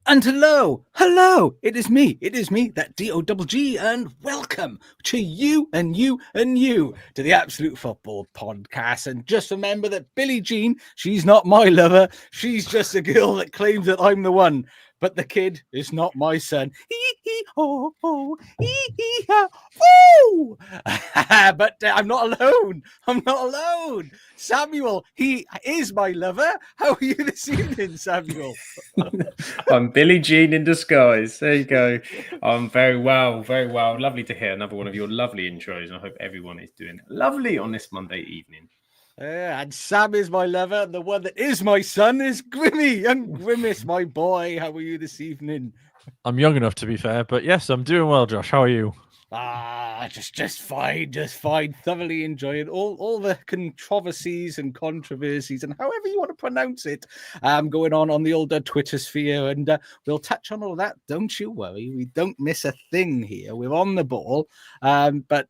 And it is me, that D-O-double-G, and welcome to you and you and you to the Absolute Football Podcast. And just remember that Billie Jean, she's not my lover, she's just a girl that claims that I'm the one. But the kid is not my son. But I'm not alone. Samuel, he is my lover. How are you this evening, Samuel? I'm Billie Jean in disguise. There you go. I'm very well, very well. Lovely to hear another one of your lovely intros. And I hope everyone is doing lovely on this Monday evening. And Sam is my lover, and the one that is my son is Grimmy. Young Grimace, my boy. How are you this evening? I'm young enough to be fair, but yes, I'm doing well, Josh. How are you? Just fine. Thoroughly enjoying all the controversies and controversies and however you want to pronounce it, going on the old Twitter sphere, and we'll touch on all that. Don't you worry, we don't miss a thing here. We're on the ball, but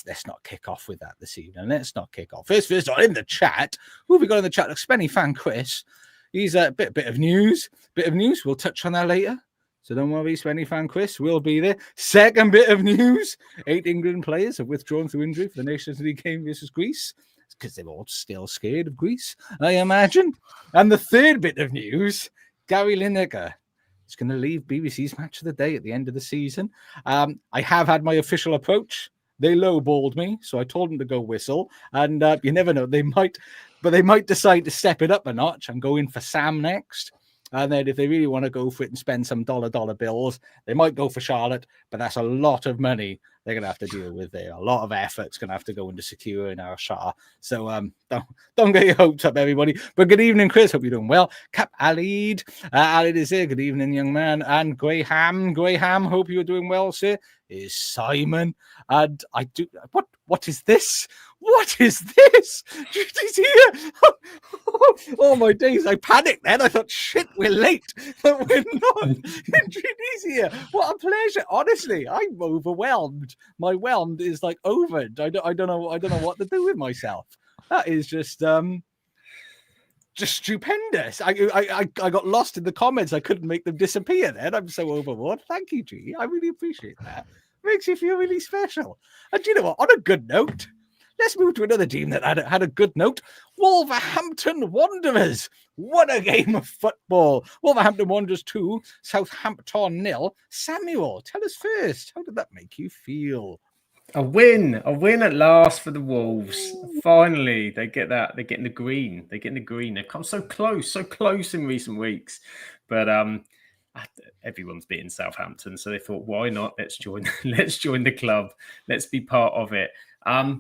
let's not kick off with that this evening. Let's not kick off. First, in the chat, who have we got in the chat? Like Spenny fan Chris. He's a bit of news. We'll touch on that later. So don't worry, Spenny fan Chris will be there. Second bit of news: 8 England players have withdrawn through injury for the Nations League game versus Greece because they're all still scared of Greece, I imagine. And the third bit of news: Gary Lineker is going to leave BBC's Match of the Day at the end of the season. I have had my official approach. They lowballed me, so I told them to go whistle. And you never know, they might decide to step it up a notch and go in for Sam next. And then if they really want to go for it and spend some dollar bills, they might go for Charlotte, but that's a lot of money they're going to have to deal with there. A lot of effort's going to have to go into securing our Shah. So don't get your hopes up, everybody. But good evening, Chris. Hope you're doing well. Cap Alid. Alid is here. Good evening, young man. And Graham, hope you're doing well, sir. Is Simon. And I do... What is this? What is this? Judy's here. Oh, my days. I panicked then. I thought, shit, we're late. But we're not. Judy's here. What a pleasure. Honestly, I'm overwhelmed. My whelmed is like overed. I don't know what to do with myself. That is just stupendous. I got lost in the comments. I couldn't make them disappear then. I'm so overwhelmed. Thank you, G. I really appreciate that. Makes you feel really special. And you know what? On a good note, let's move to another team that had a good note. Wolverhampton Wanderers. What a game of football. Wolverhampton Wanderers 2, Southampton 0. Samuel, tell us first, how did that make you feel? A win at last for the Wolves. Finally, they get that. They're getting the green. They've come so close in recent weeks. But everyone's beaten Southampton, so they thought, why not? Let's join the club. Let's be part of it.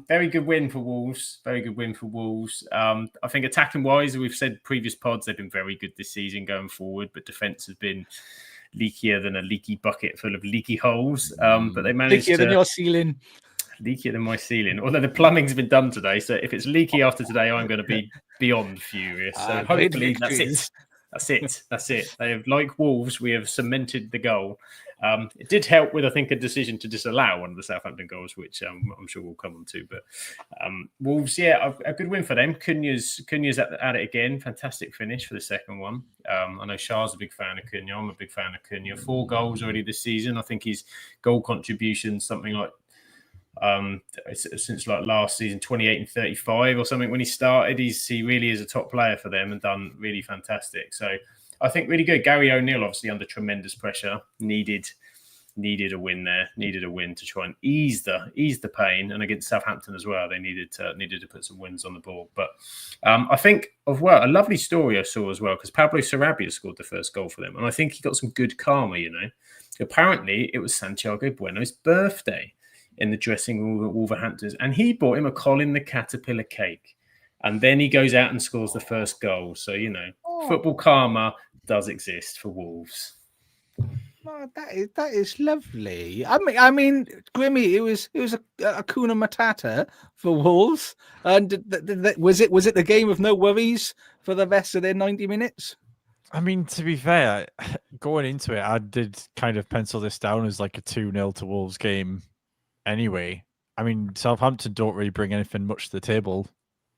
Very good win for Wolves. I think attacking wise, we've said previous pods, they've been very good this season going forward, but defence has been leakier than a leaky bucket full of leaky holes. But they managed leakier than your ceiling. Leakier than my ceiling. Although the plumbing's been done today, so if it's leaky after today, I'm going to be beyond furious. So hopefully that's it. They have, like Wolves, we have cemented the goal. It did help with, I think, a decision to disallow one of the Southampton goals, which I'm sure we'll come on to. But Wolves, yeah, a good win for them. Cunha's at it again. Fantastic finish for the second one. I know Shah's a big fan of Cunha. I'm a big fan of Cunha. 4 goals already this season. I think his goal contribution something like since like last season 28 and 35 or something when he started. He really is a top player for them and done really fantastic. So I think really good. Gary O'Neill obviously under tremendous pressure needed a win there, needed a win to try and ease the pain. And against Southampton as well, they needed to put some wins on the board. But I think a lovely story I saw as well, because Pablo Sarabia scored the first goal for them, and I think he got some good karma. Apparently it was Santiago Bueno's birthday in the dressing room at Wolverhampton, and he bought him a Colin the Caterpillar cake, and then he goes out and scores the first goal. So football karma does exist for Wolves. Oh, that is lovely. I mean, Grimmy, it was a Kuna Matata for Wolves, and was it the game of no worries for the rest of their 90 minutes? I mean, to be fair, going into it, I did kind of pencil this down as like a 2-0 to Wolves game. Anyway, I mean, Southampton don't really bring anything much to the table.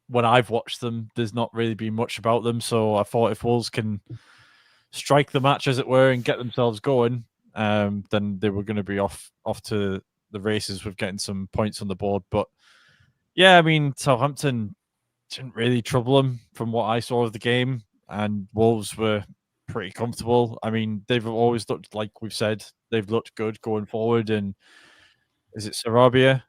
When I've watched them, there's not really been much about them. So I thought if Wolves can strike the match, as it were, and get themselves going, then they were going to be off to the races with getting some points on the board. But yeah, I mean, Southampton didn't really trouble them from what I saw of the game, and Wolves were pretty comfortable. I mean, they've always looked, like we've said, they've looked good going forward. And is it Sarabia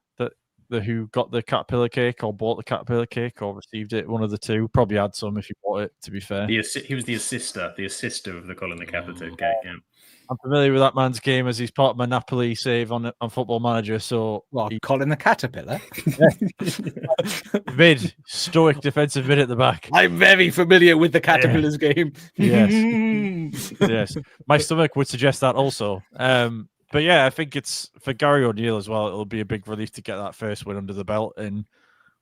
who got the caterpillar cake, or bought the caterpillar cake, or received it? One of the two. Probably had some if he bought it, to be fair. He was the assister of the Colin the Capital cake. Yeah. I'm familiar with that man's game, as he's part of my Napoli save on Football Manager. So, Colin the Caterpillar? Stoic defensive mid at the back. I'm very familiar with the Caterpillars game. Yes. Yes. My stomach would suggest that also. But yeah, I think it's for Gary O'Neill as well. It'll be a big relief to get that first win under the belt. And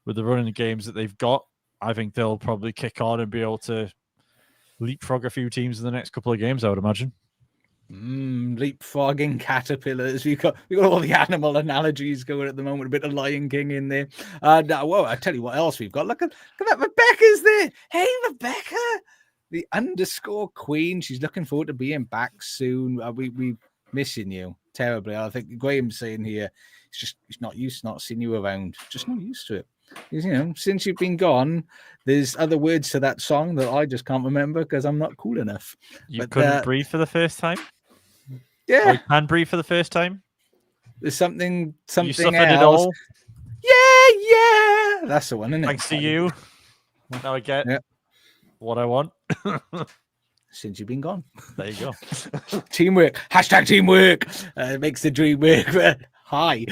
with the running games that they've got, I think they'll probably kick on and be able to leapfrog a few teams in the next couple of games, I would imagine. Leapfrogging caterpillars. We've got all the animal analogies going at the moment. A bit of Lion King in there. Well, I tell you what else we've got. Look at that. Rebecca's there. Hey, Rebecca, the _ queen. She's looking forward to being back soon. We missing you terribly. I think Graham's saying here, he's not used to not seeing you around. Just not used to it. Since you've been gone, there's other words to that song that I just can't remember because I'm not cool enough. You couldn't breathe for the first time? Yeah. Or you can breathe for the first time? There's something you suffered else. It all? Yeah. That's the one, isn't it? Thanks to you. Now I get what I want. Since you've been gone. There you go. Teamwork. # teamwork. Makes the dream work. Hi.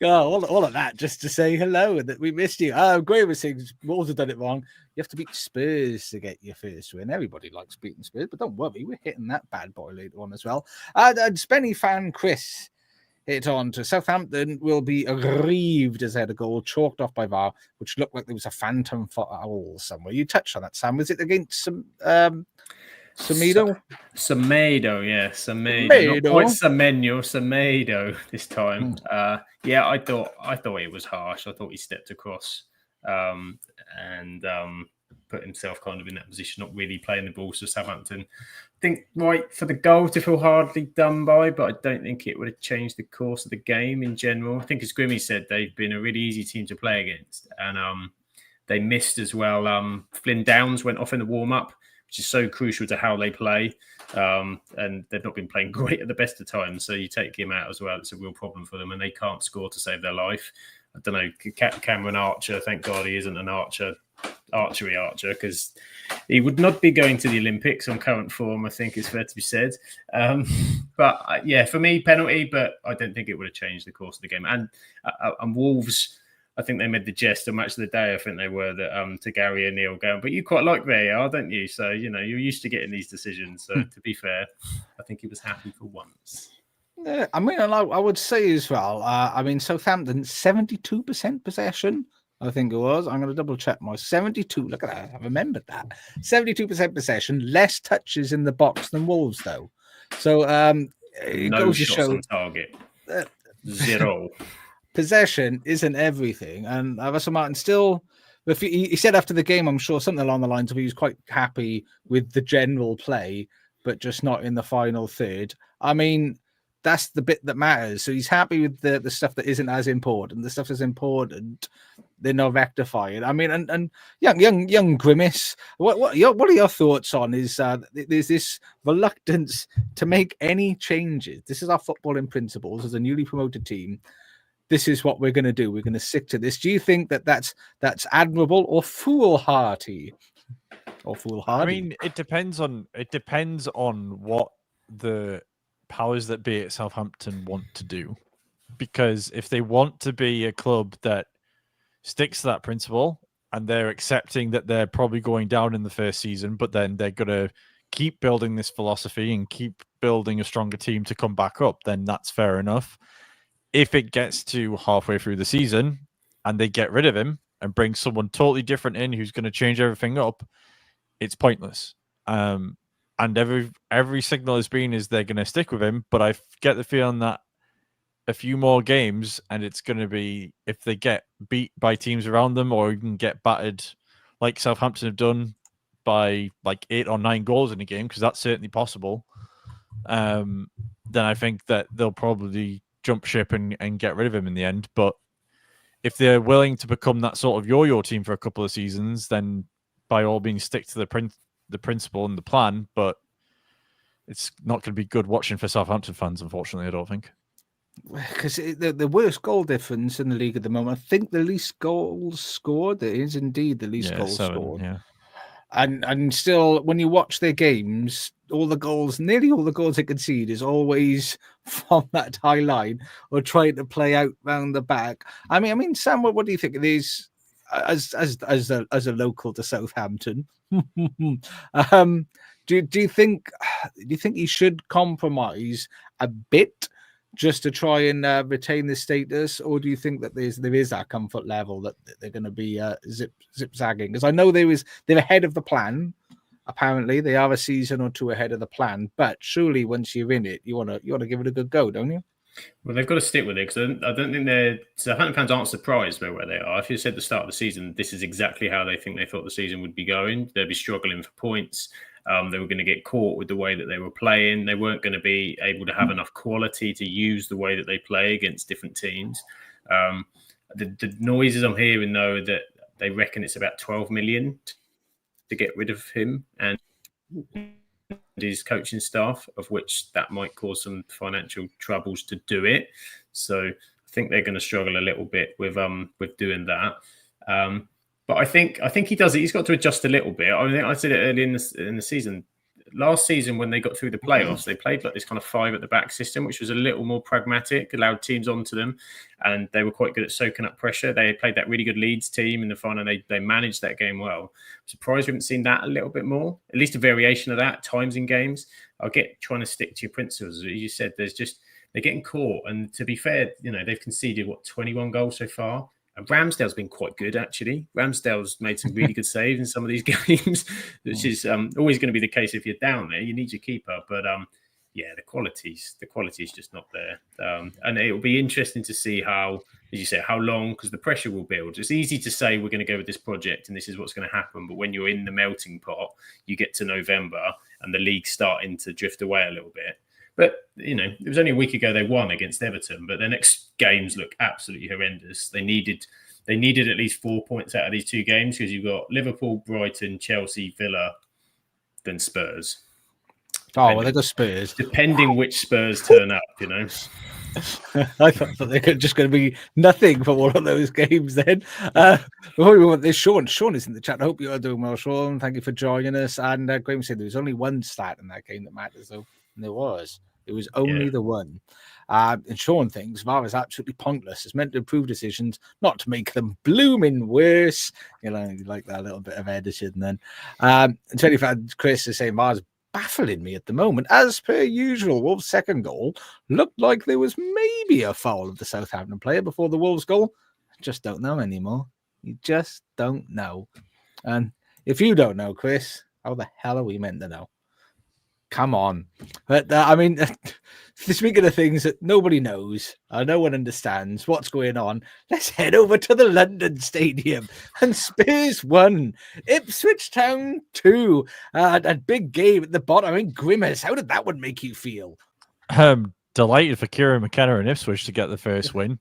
All of that just to say hello and that we missed you. Graham was saying Wolves have done it wrong. You have to beat Spurs to get your first win. Everybody likes beating Spurs, but don't worry, we're hitting that bad boy later on as well. Spenny fan Chris hit on to Southampton will be aggrieved as they had a goal chalked off by VAR, which looked like there was a phantom foul somewhere. You touched on that, Sam. Was it against some Semedo? Semedo, yeah. Semedo. Not quite Semedo this time. Yeah, I thought it was harsh. I thought he stepped across and put himself kind of in that position, not really playing the ball. So Southampton, I think, right for the goal to feel hardly done by, but I don't think it would have changed the course of the game in general. I think, as Grimmy said, they've been a really easy team to play against, and they missed as well. Flynn Downs went off in the warm-up, which is so crucial to how they play. And they've not been playing great at the best of times. So you take him out as well. It's a real problem for them, and they can't score to save their life. I don't know, Cameron Archer, thank God he isn't an archery archer, because he would not be going to the Olympics on current form, I think is fair to be said. But yeah, for me, penalty, but I don't think it would have changed the course of the game. And Wolves, I think they made the jest of match of the day. I think they were that to Gary O'Neill going, but you quite like VAR, don't you? So, you're used to getting these decisions. So to be fair, I think he was happy for once. Yeah, I mean, I would say as well, Southampton, 72% possession, I think it was. I'm going to double check my 72. Look at that. I remembered that. 72% possession, less touches in the box than Wolves, though. So it no goes to shots show on target. 0. Possession isn't everything. And Russell Martin still, he said after the game, I'm sure something along the lines of he was quite happy with the general play, but just not in the final third. I mean, that's the bit that matters. So he's happy with the stuff that isn't as important. The stuff that's important, they're not rectifying. I mean, and young Grimace, what are your thoughts on is there's this reluctance to make any changes. This is our footballing principles as a newly promoted team. This is what we're going to do. We're going to stick to this. Do you think that's admirable or foolhardy? Or foolhardy? I mean, it depends on what the powers that be at Southampton want to do. Because if they want to be a club that sticks to that principle and they're accepting that they're probably going down in the first season, but then they're going to keep building this philosophy and keep building a stronger team to come back up, then that's fair enough. If it gets to halfway through the season and they get rid of him and bring someone totally different in who's going to change everything up, it's pointless. And every signal has been is they're going to stick with him, but I get the feeling that a few more games and it's going to be, if they get beat by teams around them or even get battered like Southampton have done by like 8 or 9 goals in a game, because that's certainly possible, then I think that they'll probably jump ship and get rid of him in the end. But if they're willing to become that sort of yo-yo team for a couple of seasons, then by all means stick to the principle and the plan. But it's not going to be good watching for Southampton fans, unfortunately, I don't think. Because the worst goal difference in the league at the moment, I think the least goals scored, it is indeed the least goals 7, scored. yeah. And still, when you watch their games, nearly all the goals they concede is always from that high line or trying to play out round the back. I mean, Sam, what do you think of these as a local to Southampton? Do you think he should compromise a bit just to try and retain the status, or do you think that there is that comfort level that they're going to be zip-zagging? Because I know they're ahead of the plan. Apparently, they are a season or two ahead of the plan. But surely, once you're in it, you want to give it a good go, don't you? Well, they've got to stick with it, because I don't think Southampton fans aren't surprised by where they are. If you said at the start of the season, this is exactly how they thought the season would be going, they'd be struggling for points. They were going to get caught with the way that they were playing. They weren't going to be able to have enough quality to use the way that they play against different teams. The noises I'm hearing, though, that they reckon it's about 12 million to get rid of him and his coaching staff, of which that might cause some financial troubles to do it. So I think they're going to struggle a little bit with doing that. But I think he does it. He's got to adjust a little bit. I think I said it early in the season. Last season, when they got through the playoffs, they played like this kind of 5 at the back system, which was a little more pragmatic, allowed teams onto them, and they were quite good at soaking up pressure. They played that really good Leeds team in the final. They managed that game well. I'm surprised we haven't seen that a little bit more, at least a variation of that at times in games. I'll get trying to stick to your principles. As you said, they're getting caught. And to be fair, they've conceded 21 goals so far. And Ramsdale's been quite good, actually. Ramsdale's made some really good saves in some of these games, which is always going to be the case if you're down there. You need your keeper, but the quality's just not there. And it will be interesting to see how, as you say, how long, because the pressure will build. It's easy to say we're going to go with this project and this is what's going to happen, but when you're in the melting pot, you get to November and the league's starting to drift away a little bit. But, it was only a week ago they won against Everton, but their next games look absolutely horrendous. They needed at least 4 points out of these 2 games, because you've got Liverpool, Brighton, Chelsea, Villa, then Spurs. Well, they got Spurs. Depending which Spurs turn up, I thought they're just going to be nothing for one of those games then. Before we want this, Sean is in the chat. I hope you are doing well, Sean. Thank you for joining us. And Graham said there was only one stat in that game that matters, though. And there was. It was only the one. And Sean thinks VAR is absolutely pointless. It's meant to improve decisions, not to make them blooming worse. You like that little bit of editing then. 25 Chris is saying VAR's baffling me at the moment. As per usual, Wolves' second goal looked like there was maybe a foul of the Southampton player before the Wolves' goal. I just don't know anymore. You just don't know. And if you don't know, Chris, how the hell are we meant to know? Come on. But speaking of things that nobody knows, no one understands what's going on, let's head over to the London Stadium. And Spurs won, Ipswich Town 2. That big game at the bottom. Grimmers, how did that one make you feel? Delighted for Kieran McKenna and Ipswich to get the first win.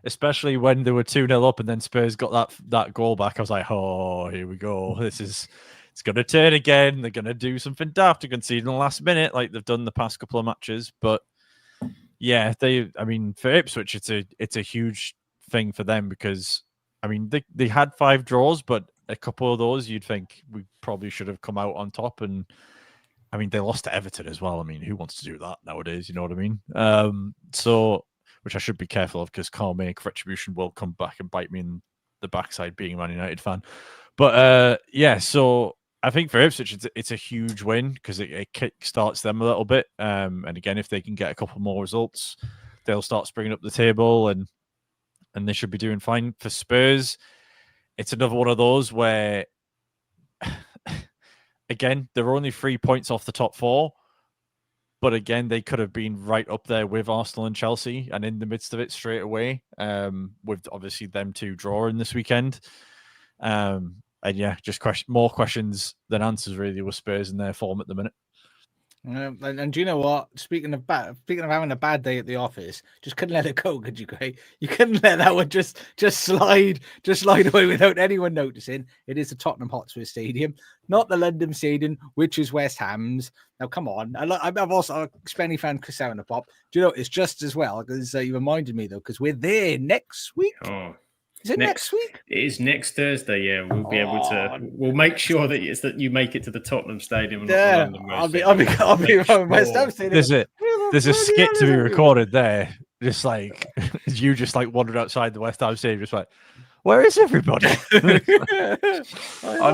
Especially when they were 2-0 up and then Spurs got that goal back. I was like, oh, here we go. It's going to turn again. They're going to do something daft to concede in the last minute like they've done the past couple of matches. But yeah, for Ipswich, it's a huge thing for them, because, they had 5 draws, but a couple of those you'd think we probably should have come out on top. And, they lost to Everton as well. Who wants to do that nowadays? You know what I mean? Which I should be careful of, because karma retribution will come back and bite me in the backside being a Man United fan. But so I think for Ipswich, it's a huge win, because it kick-starts them a little bit. And again, if they can get a couple more results, they'll start springing up the table and they should be doing fine. For Spurs, it's another one of those where, again, they're only 3 points off the top 4. But again, they could have been right up there with Arsenal and Chelsea and in the midst of it straight away, with obviously them 2 drawing this weekend. And yeah, just more questions than answers really with Spurs in their form at the minute. And do you know what? Speaking of having a bad day at the office, just couldn't let it go, could you, Gray? You couldn't let that one just slide away without anyone noticing. It is the Tottenham Hotspur Stadium, not the London Stadium, which is West Ham's. Now, come on. I've also a Spenny fan, Chris out in the pop. Do you know it's just as well because you reminded me though, because we're there next week. Oh. Is it next week? It is next Thursday. Yeah, we'll be able to. We'll make sure that you make it to the Tottenham Stadium. And not the London Road I'll be around West Ham Stadium. There's a skit to be recorded there. Just like you, just like wandered outside the West Ham Stadium, just like, where is everybody? I'm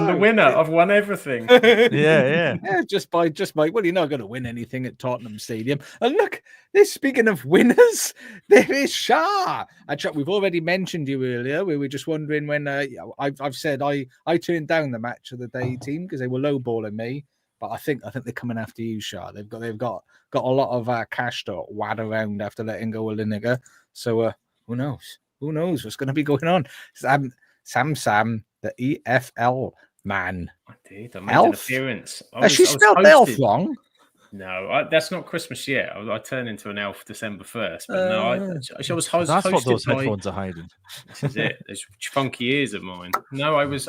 the winner. I've won everything. Yeah. Just by. Well, you're not going to win anything at Tottenham Stadium. And look, speaking of winners, there is Shah. We've already mentioned you earlier. We were just wondering when. I've said I turned down the match of the day team because they were lowballing me. But I think they're coming after you, Shah. They've got a lot of cash to wad around after letting go of Lineker. So who knows? Who knows what's going to be going on? Sam, the EFL man. I did. I made an appearance. Has she spelled elf wrong? No, that's not Christmas yet. I turned into an elf December 1st, but no, I was hosted. That's what those headphones are hiding. This is it. Those funky ears of mine. No, it was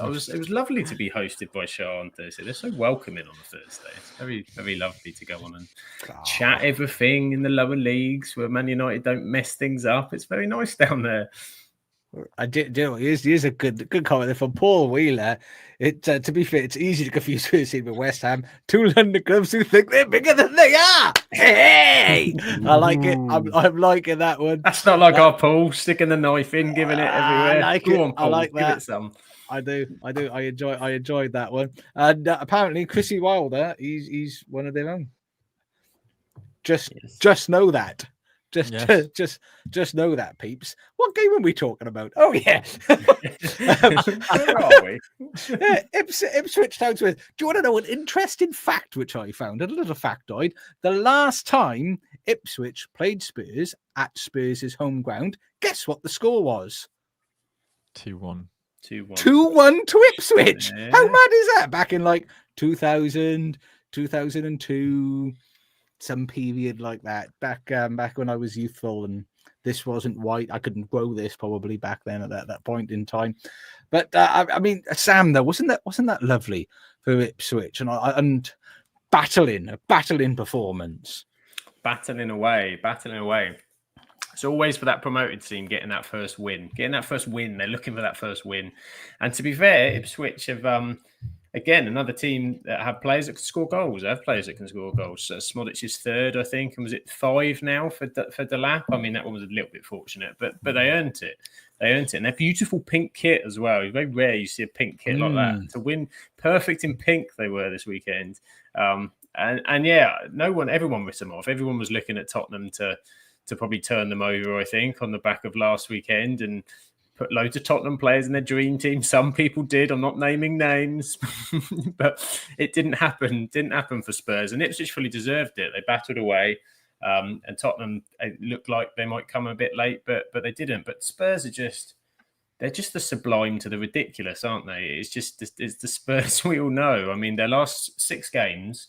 lovely to be hosted by Shah on Thursday. They're so welcoming on a Thursday. It's very, very lovely to go on and chat everything in the lower leagues where Man United don't mess things up. It's very nice down there. I did. Here's a good comment from Paul Wheeler. To be fair, it's easy to confuse Spurs with West Ham. Two London clubs who think they're bigger than they are. Hey, I like it. I'm liking that one. That's not like our Paul sticking the knife in, giving it everywhere. I like Go it. on, Paul, I like that. Give it some. I do. I enjoyed that one. And apparently, Chrissy Wilder, he's one of their own. Just know that. Just know that, peeps. What game are we talking about? Oh yeah, Where are we? Ipswich Town. Do you want to know an interesting fact which I found? A little factoid: the last time Ipswich played Spurs at Spurs' home ground, guess what the score was? 2-1. 2-1 to Ipswich. Yeah. How mad is that? Back in like 2000, 2002. Some period like that back when I was youthful and this wasn't white. I couldn't grow this probably back then at that point in time. But I mean, Sam, though, wasn't that lovely for Ipswich and battling performance, battling away. It's always for that promoted team getting that first win. They're looking for that first win. And to be fair, Ipswich have again, another team that have players that can score goals. They have players that can score goals. So Smodic is third, I think. And was it 5 now for Delap? I mean, that one was a little bit fortunate, but they earned it. And their beautiful pink kit as well. It's very rare you see a pink kit like that. To win perfect in pink they were this weekend. And yeah, everyone ripped them off. Everyone was looking at Tottenham to probably turn them over, I think, on the back of last weekend and put loads of Tottenham players in their dream team. Some people did. I'm not naming names, but it didn't happen. It didn't happen for Spurs, and Ipswich fully deserved it. They battled away, and Tottenham looked like they might come a bit late, but they didn't. But Spurs they're just the sublime to the ridiculous, aren't they? It's the Spurs we all know. I mean, their last 6 games.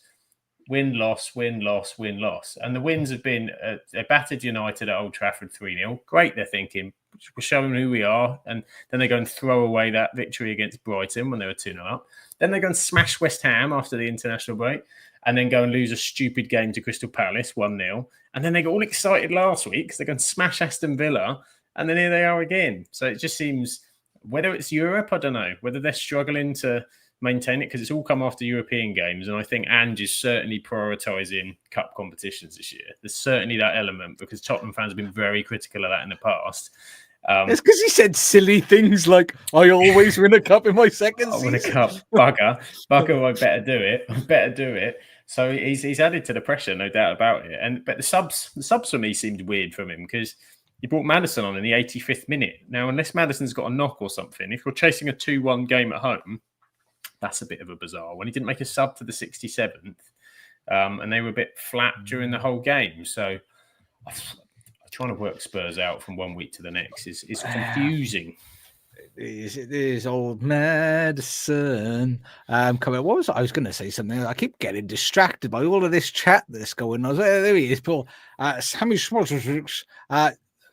Win, loss, win, loss, win, loss. And the wins have been, they battered United at Old Trafford 3-0. Great, they're thinking, we're showing who we are. And then they go and throw away that victory against Brighton when they were 2-0 up. Then they go and smash West Ham after the international break. And then go and lose a stupid game to Crystal Palace, 1-0. And then they got all excited last week because they go and smash Aston Villa. And then here they are again. So it just seems, whether it's Europe, I don't know, whether they're struggling to maintain it because it's all come after European games, and I think Ange is certainly prioritising cup competitions this year. There's certainly that element because Tottenham fans have been very critical of that in the past. It's because he said silly things like, I always win a cup in my second season. I win a cup. Bugger, I better do it. So he's added to the pressure, no doubt about it. But the subs for me seemed weird from him because he brought Maddison on in the 85th minute. Now, unless Maddison's got a knock or something, if you're chasing a 2-1 game at home, that's a bit of a bizarre one. He didn't make a sub to the 67th, and they were a bit flat during the whole game. So trying to work Spurs out from one week to the next is confusing. It is old medicine. Coming. What was I was going to say something? I keep getting distracted by all of this chat that's going on. There he is, Paul. Sammy Schwartz's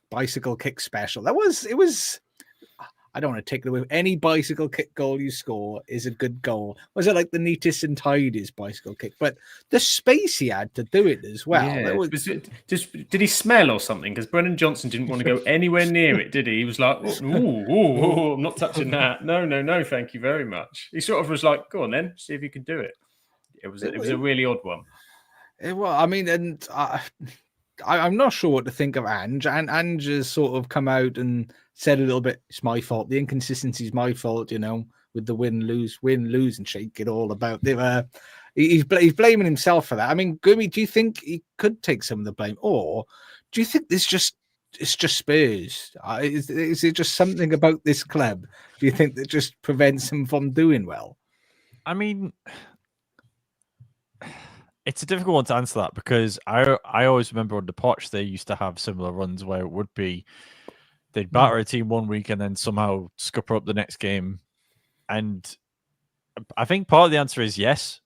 bicycle kick special. It was. I don't want to take it away. Any bicycle kick goal you score is a good goal. Was it like the neatest and tidiest bicycle kick? But the space he had to do it as well. Yeah. Did he smell or something? Because Brennan Johnson didn't want to go anywhere near it, did he? He was like, ooh, I'm not touching that. No, thank you very much. He sort of was like, go on then, see if you can do it. It was a really odd one. Well, I mean, and I'm not sure what to think of Ange. And Ange has sort of come out and said a little bit, it's my fault. The inconsistency is my fault, with the win, lose, and shake it all about. He's blaming himself for that. I mean, Grimmy, do you think he could take some of the blame? Or do you think it's just Spurs? Is it just something about this club, do you think, that just prevents him from doing well? I mean, it's a difficult one to answer that because I always remember on the Poch, they used to have similar runs where it would be they'd batter a team one week and then somehow scupper up the next game. And I think part of the answer is yes,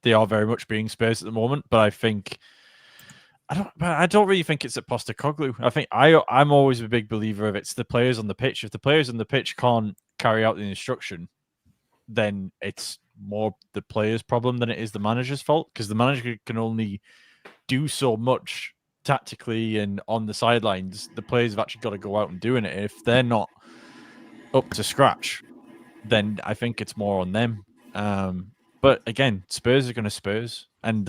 they are very much being Spurs at the moment. But I don't really think it's at Postecoglou. I think I'm always a big believer of it's the players on the pitch. If the players on the pitch can't carry out the instruction, then it's more the player's problem than it is the manager's fault, because the manager can only do so much tactically and on the sidelines. The players have actually got to go out and doing it. If they're not up to scratch, then I think it's more on them. But again, Spurs are going to Spurs. And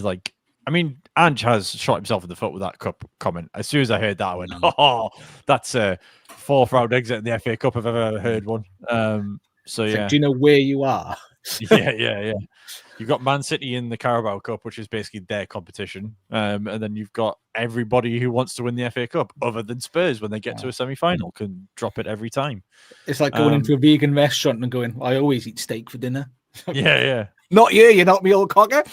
Ange has shot himself in the foot with that cup comment. As soon as I heard that, I went, oh, that's a fourth round exit in the FA Cup if I've ever heard one. So yeah. Do you know where you are? Yeah. You've got Man City in the Carabao Cup, which is basically their competition. And then you've got everybody who wants to win the FA Cup, other than Spurs, when they get to a semi-final, can drop it every time. It's like going into a vegan restaurant and going, I always eat steak for dinner. Yeah. Not you, you're not me old cocker.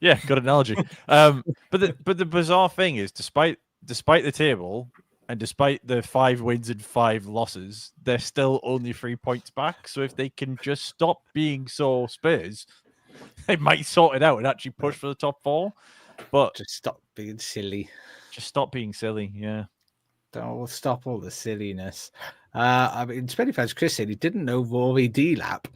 Yeah, good analogy. But the bizarre thing is, despite the table, and despite the 5 wins and 5 losses, they're still only 3 points back. So if they can just stop being so Spurs, they might sort it out and actually push for the top 4. But just stop being silly. Yeah. Don't stop all the silliness. I mean, Spenny fans, Chris said he didn't know Rory Dulap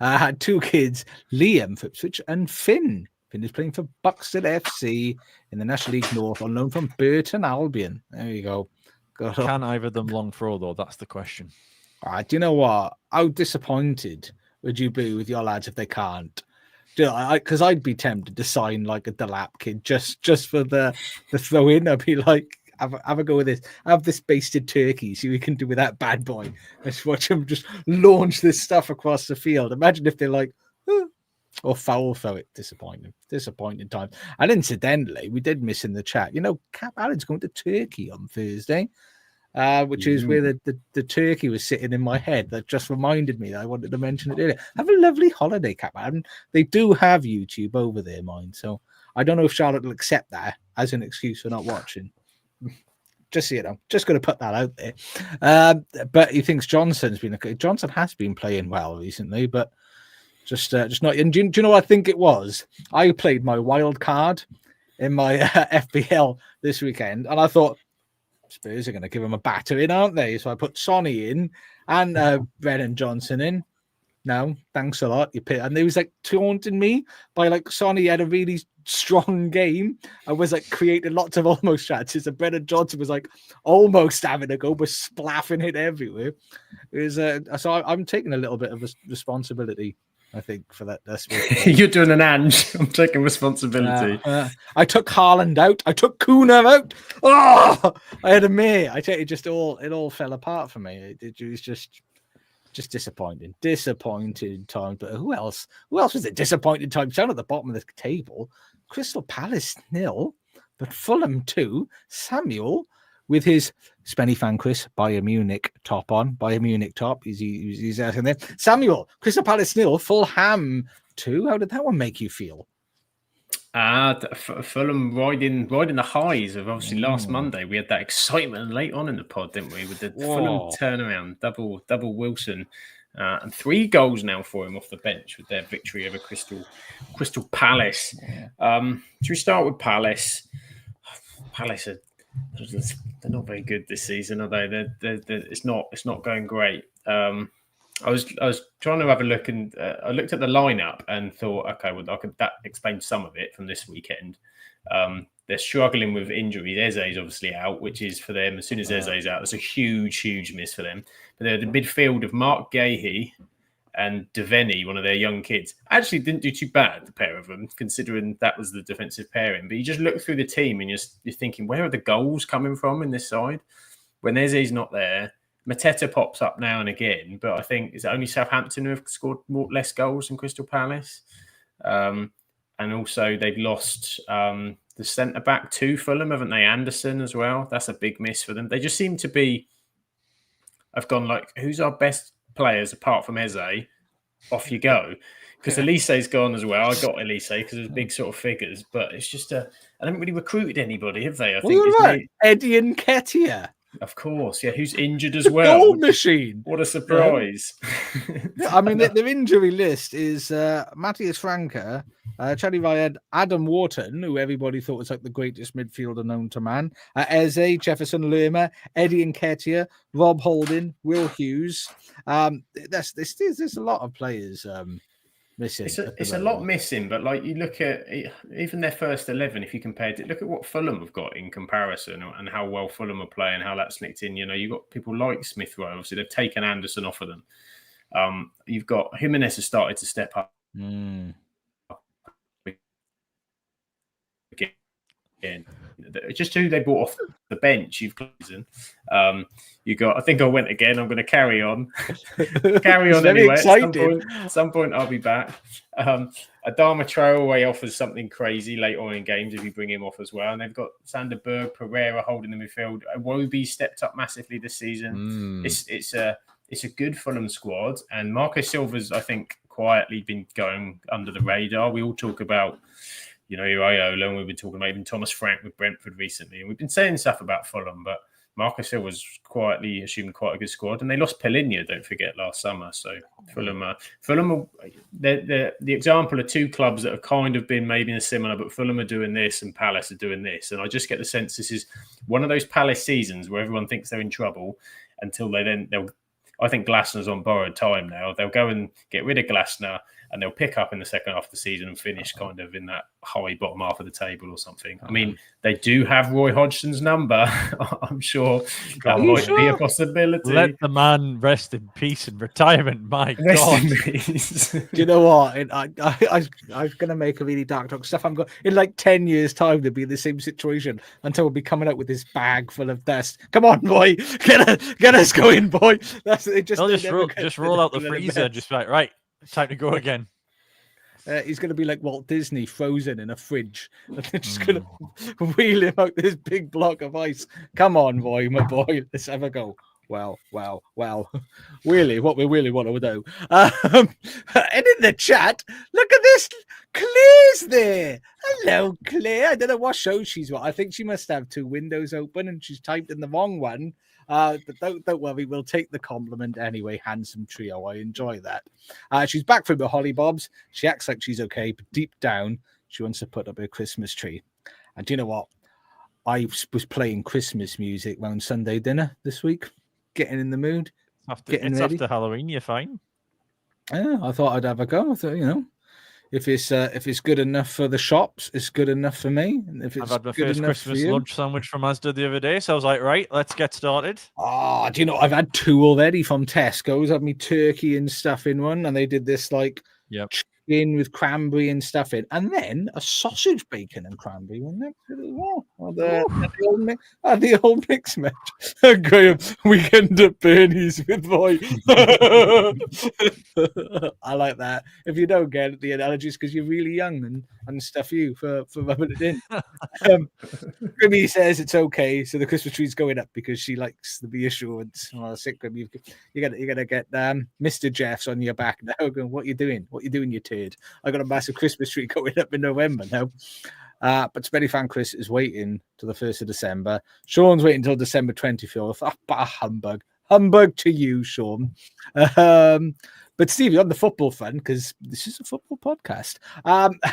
had 2 kids, Liam for Ipswich and Finn. Finn is playing for Buxton FC in the National League North on loan from Burton Albion. There you go. Can either of them long throw, though? That's the question. Do you know what? How disappointed would you be with your lads if they can't? Because I'd be tempted to sign like a Delap kid just for the throw in. I'd be like, have a go with this. Have this basted turkey, see what we can do with that bad boy. Let's watch him just launch this stuff across the field. Imagine if they're like, or foul throw it. Disappointing time. And incidentally, we did miss in the chat, Cap Allen's going to Turkey on Thursday, which is where the turkey was sitting in my head. That just reminded me that I wanted to mention it earlier. Have a lovely holiday, Cap Allen. They do have YouTube over there, mine. So I don't know if Charlotte will accept that as an excuse for not watching. Just just going to put that out there. But he thinks Johnson has been playing well recently, but just not. And do you know what I think it was? I played my wild card in my FPL this weekend, and I thought Spurs are going to give him a battering, aren't they? So I put Sonny in and Brennan Johnson in. No, thanks a lot. And they was like taunting me by like Sonny had a really strong game and was like creating lots of almost chances. And Brennan Johnson was like almost having a go, but splaffing it everywhere. It was so I'm taking a little bit of responsibility, I think, for that. You're doing an Ange. I'm taking responsibility. I took Haaland out. I took Kuna out. Oh, I had a mate. I tell you, it all fell apart for me. It was just disappointing time. But who else was it? Disappointing time. Down at the bottom of the table, Crystal Palace 0, but Fulham 2. Samuel with his Spenny fan Chris Bayern Munich top on. Bayern Munich top. He's out in there. Samuel, Crystal Palace 0, Fulham 2. How did that one make you feel? Fulham riding the highs of obviously last Monday. We had that excitement late on in the pod, didn't we? With the Fulham turnaround, double Wilson, and 3 goals now for him off the bench with their victory over Crystal Palace. Should we start with Palace? Palace they're not very good this season, are they? It's not going great. I was trying to have a look, and I looked at the lineup and thought, okay, well, that explains some of it from this weekend. They're struggling with injuries. Eze's obviously out, which is for them. As soon as Eze's out, that's a huge miss for them. But they're the midfield of Mark Gahey and Devaney, one of their young kids. Actually didn't do too bad, the pair of them, considering that was the defensive pairing. But you just look through the team and you're thinking, where are the goals coming from in this side? When Eze's not there, Mateta pops up now and again, but I think it's only Southampton who have scored less goals than Crystal Palace. And also they've lost the centre-back to Fulham, haven't they? Anderson as well. That's a big miss for them. They just seem to be... I've gone like, who's our best players apart from Eze? Off you go. Because Elise's gone as well. I got Elise because there's big sort of figures, but it's just I haven't really recruited anybody, have they? I think Eddie Nketiah. Of course, yeah. Who's injured as well? Goal machine. What a surprise! Yeah, I mean, their injury list is Matthias Franca, Charlie Vyed, Adam Wharton, who everybody thought was like the greatest midfielder known to man, Eze, Jefferson Lerma, Eddie Nketiah, Rob Holding, Will Hughes. There's a lot of players missing. It's a lot missing, but like you look at even their first 11, if you compared it, look at what Fulham have got in comparison and how well Fulham are playing, how that's linked in. You know, you've got people like Smith Rowe. Obviously, they've taken Anderson off of them. You've got Jimenez has started to step up. Again. Just who they brought off the bench. You've got, I think I went again. I'm going to carry on. Anyway. At some point, I'll be back. Adama Traore offers something crazy late on in games if you bring him off as well. And they've got Sander Berg, Pereira holding the midfield. Iwobi stepped up massively this season. It's a good Fulham squad. And Marco Silva's, I think, quietly been going under the radar. We all talk about Iraola, and we've been talking about even Thomas Frank with Brentford recently. And we've been saying stuff about Fulham, but Marco Silva's quietly assumed quite a good squad. And they lost Pelinha, don't forget, last summer. So Fulham they're the example of 2 clubs that have kind of been maybe in a similar, but Fulham are doing this and Palace are doing this. And I just get the sense this is one of those Palace seasons where everyone thinks they're in trouble until I think Glasner's on borrowed time now. They'll go and get rid of Glasner and they'll pick up in the second half of the season and finish kind of in that high bottom half of the table or something. I mean, they do have Roy Hodgson's number. I'm sure that might be a possibility. Let the man rest in peace in retirement. My God. Do you know what? I'm going to make a really dark stuff. I'm going in like 10 years' time to be in the same situation until we'll be coming out with this bag full of dust. Come on, boy. Get us going, boy. That's it. Just roll out the freezer and just like, right. Time to go again. He's going to be like Walt Disney, frozen in a fridge. And they're just going to wheel him out this big block of ice. Come on, boy, my boy. Let's have a go. Well. Really, what we really want to do. And in the chat, look at this. Claire's there. Hello, Claire. I don't know what show she's on. I think she must have 2 windows open and she's typed in the wrong one. But don't worry, we'll take the compliment anyway. Handsome trio, I enjoy that. She's back from the Holly Bobs. She acts like she's okay, but deep down, she wants to put up her Christmas tree. And do you know what? I was playing Christmas music around Sunday dinner this week, getting in the mood. It's after Halloween, you're fine. Yeah, I thought I'd have a go. I thought, if it's good enough for the shops, it's good enough for me. And if it's I've had my first Christmas lunch sandwich from Asda the other day, so I was like, right, let's get started. Oh, do you know, I've had 2 already from Tesco's. I've me turkey and stuff in one, and they did this like chicken with cranberry and stuff in, and then a sausage, bacon, and cranberry one next to it as well. the old mix match. Graham, weekend at Bernie's with Roy. I like that. If you don't get the analogies because you're really young and stuff you for rubbing it in. Grimmy says it's okay, so the Christmas tree's going up because she likes the reassurance. Oh, sick Grimmy, you're gonna get Mr. Jeffs on your back now. Going, what you doing? What you doing, you turd? I got a massive Christmas tree going up in November now. But Spenny Fan Chris is waiting to the 1st of December. Sean's waiting until December 24th. Humbug to you, Sean. But Stevie, on the football front, because this is a football podcast,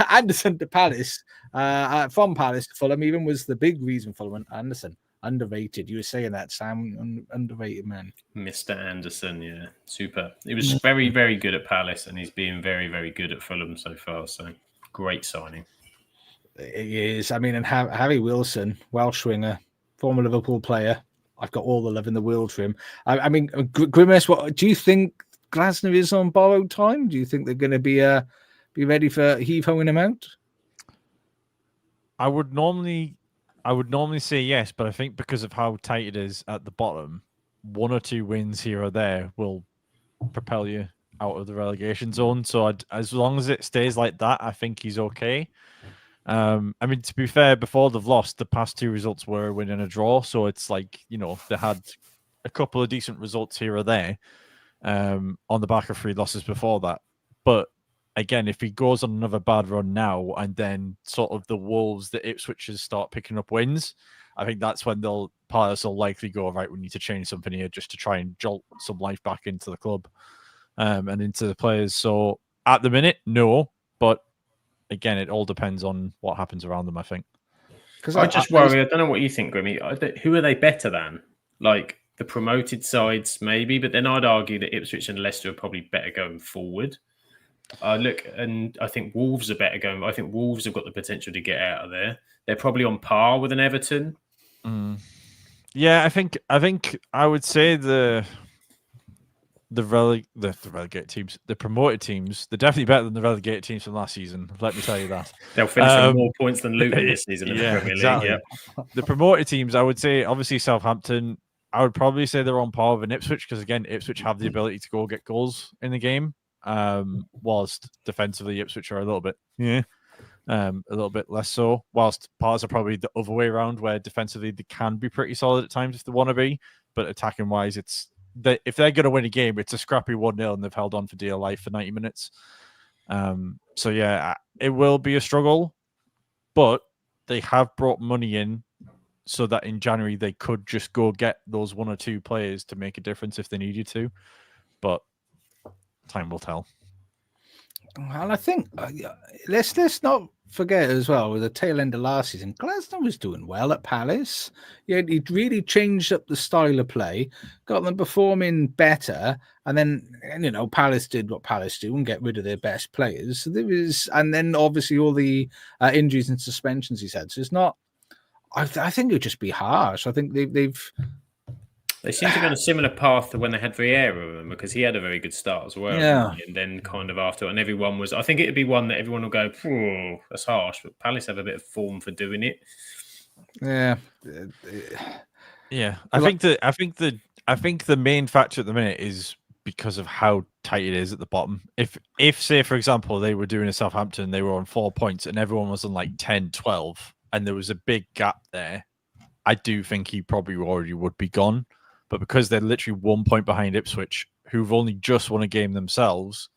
Anderson to Palace, from Palace to Fulham, even was the big reason Fulham. Anderson, underrated. You were saying that, Sam, underrated man. Mr. Anderson, yeah, super. He was very, very good at Palace, and he's been very, very good at Fulham so far. So great signing. He is. I mean, and Harry Wilson, Welsh winger, former Liverpool player. I've got all the love in the world for him. I mean, Grimace, what do you think? Glasner is on borrowed time. Do you think they're going to be ready for heave-hoing him out? I would normally say yes, but I think because of how tight it is at the bottom, 1 or 2 wins here or there will propel you out of the relegation zone. So as long as it stays like that, I think he's okay. I mean, to be fair, before they've lost, the past 2 results were a win and a draw. So it's like, they had a couple of decent results here or there. On the back of 3 losses before that. But again, if he goes on another bad run now and then sort of the Wolves, the Ipswiches start picking up wins, I think that's when Palace will likely go, right, we need to change something here just to try and jolt some life back into the club and into the players. So at the minute, no. But again, it all depends on what happens around them, I think. Because I just worry, I don't know what you think, Grimmy. Who are they better than? Like, the promoted sides, maybe, but then I'd argue that Ipswich and Leicester are probably better going forward. I think Wolves are better going. I think Wolves have got the potential to get out of there. They're probably on par with an Everton. Yeah, I think I would say the relegated teams, the promoted teams, they're definitely better than the relegated teams from last season. Let me tell you that. They'll finish with more points than Luton this season in the Premier League. Exactly. Yeah. The promoted teams, I would say, obviously Southampton. I would probably say they're on par with Ipswich because, again, Ipswich have the ability to go get goals in the game, whilst defensively Ipswich are a little bit less so, whilst Palace are probably the other way around where defensively they can be pretty solid at times if they want to be, but attacking-wise, if they're going to win a game, it's a scrappy 1-0 and they've held on for dear life for 90 minutes. So, yeah, it will be a struggle, but they have brought money in so that in January they could just go get those 1 or 2 players to make a difference if they needed to. But time will tell. Well, I think let's not forget as well, with the tail end of last season, Glasner was doing well at Palace. Yeah, he really changed up the style of play, got them performing better, and then Palace did what Palace do and get rid of their best players. So and then obviously all the injuries and suspensions he's had. So it's not. I think it would just be harsh. I think they've. They seem to be on a similar path to when they had Vieira, because he had a very good start as well. Yeah. And then kind of after, and everyone was. I think it'd be one that everyone will go, "Oh, that's harsh." But Palace have a bit of form for doing it. Yeah. Yeah. I think the main factor at the minute is because of how tight it is at the bottom. If say, for example, they were doing a Southampton, they were on 4 points and everyone was on like 10, 12, and there was a big gap there, I do think he probably already would be gone. But because they're literally 1 point behind Ipswich, who've only just won a game themselves,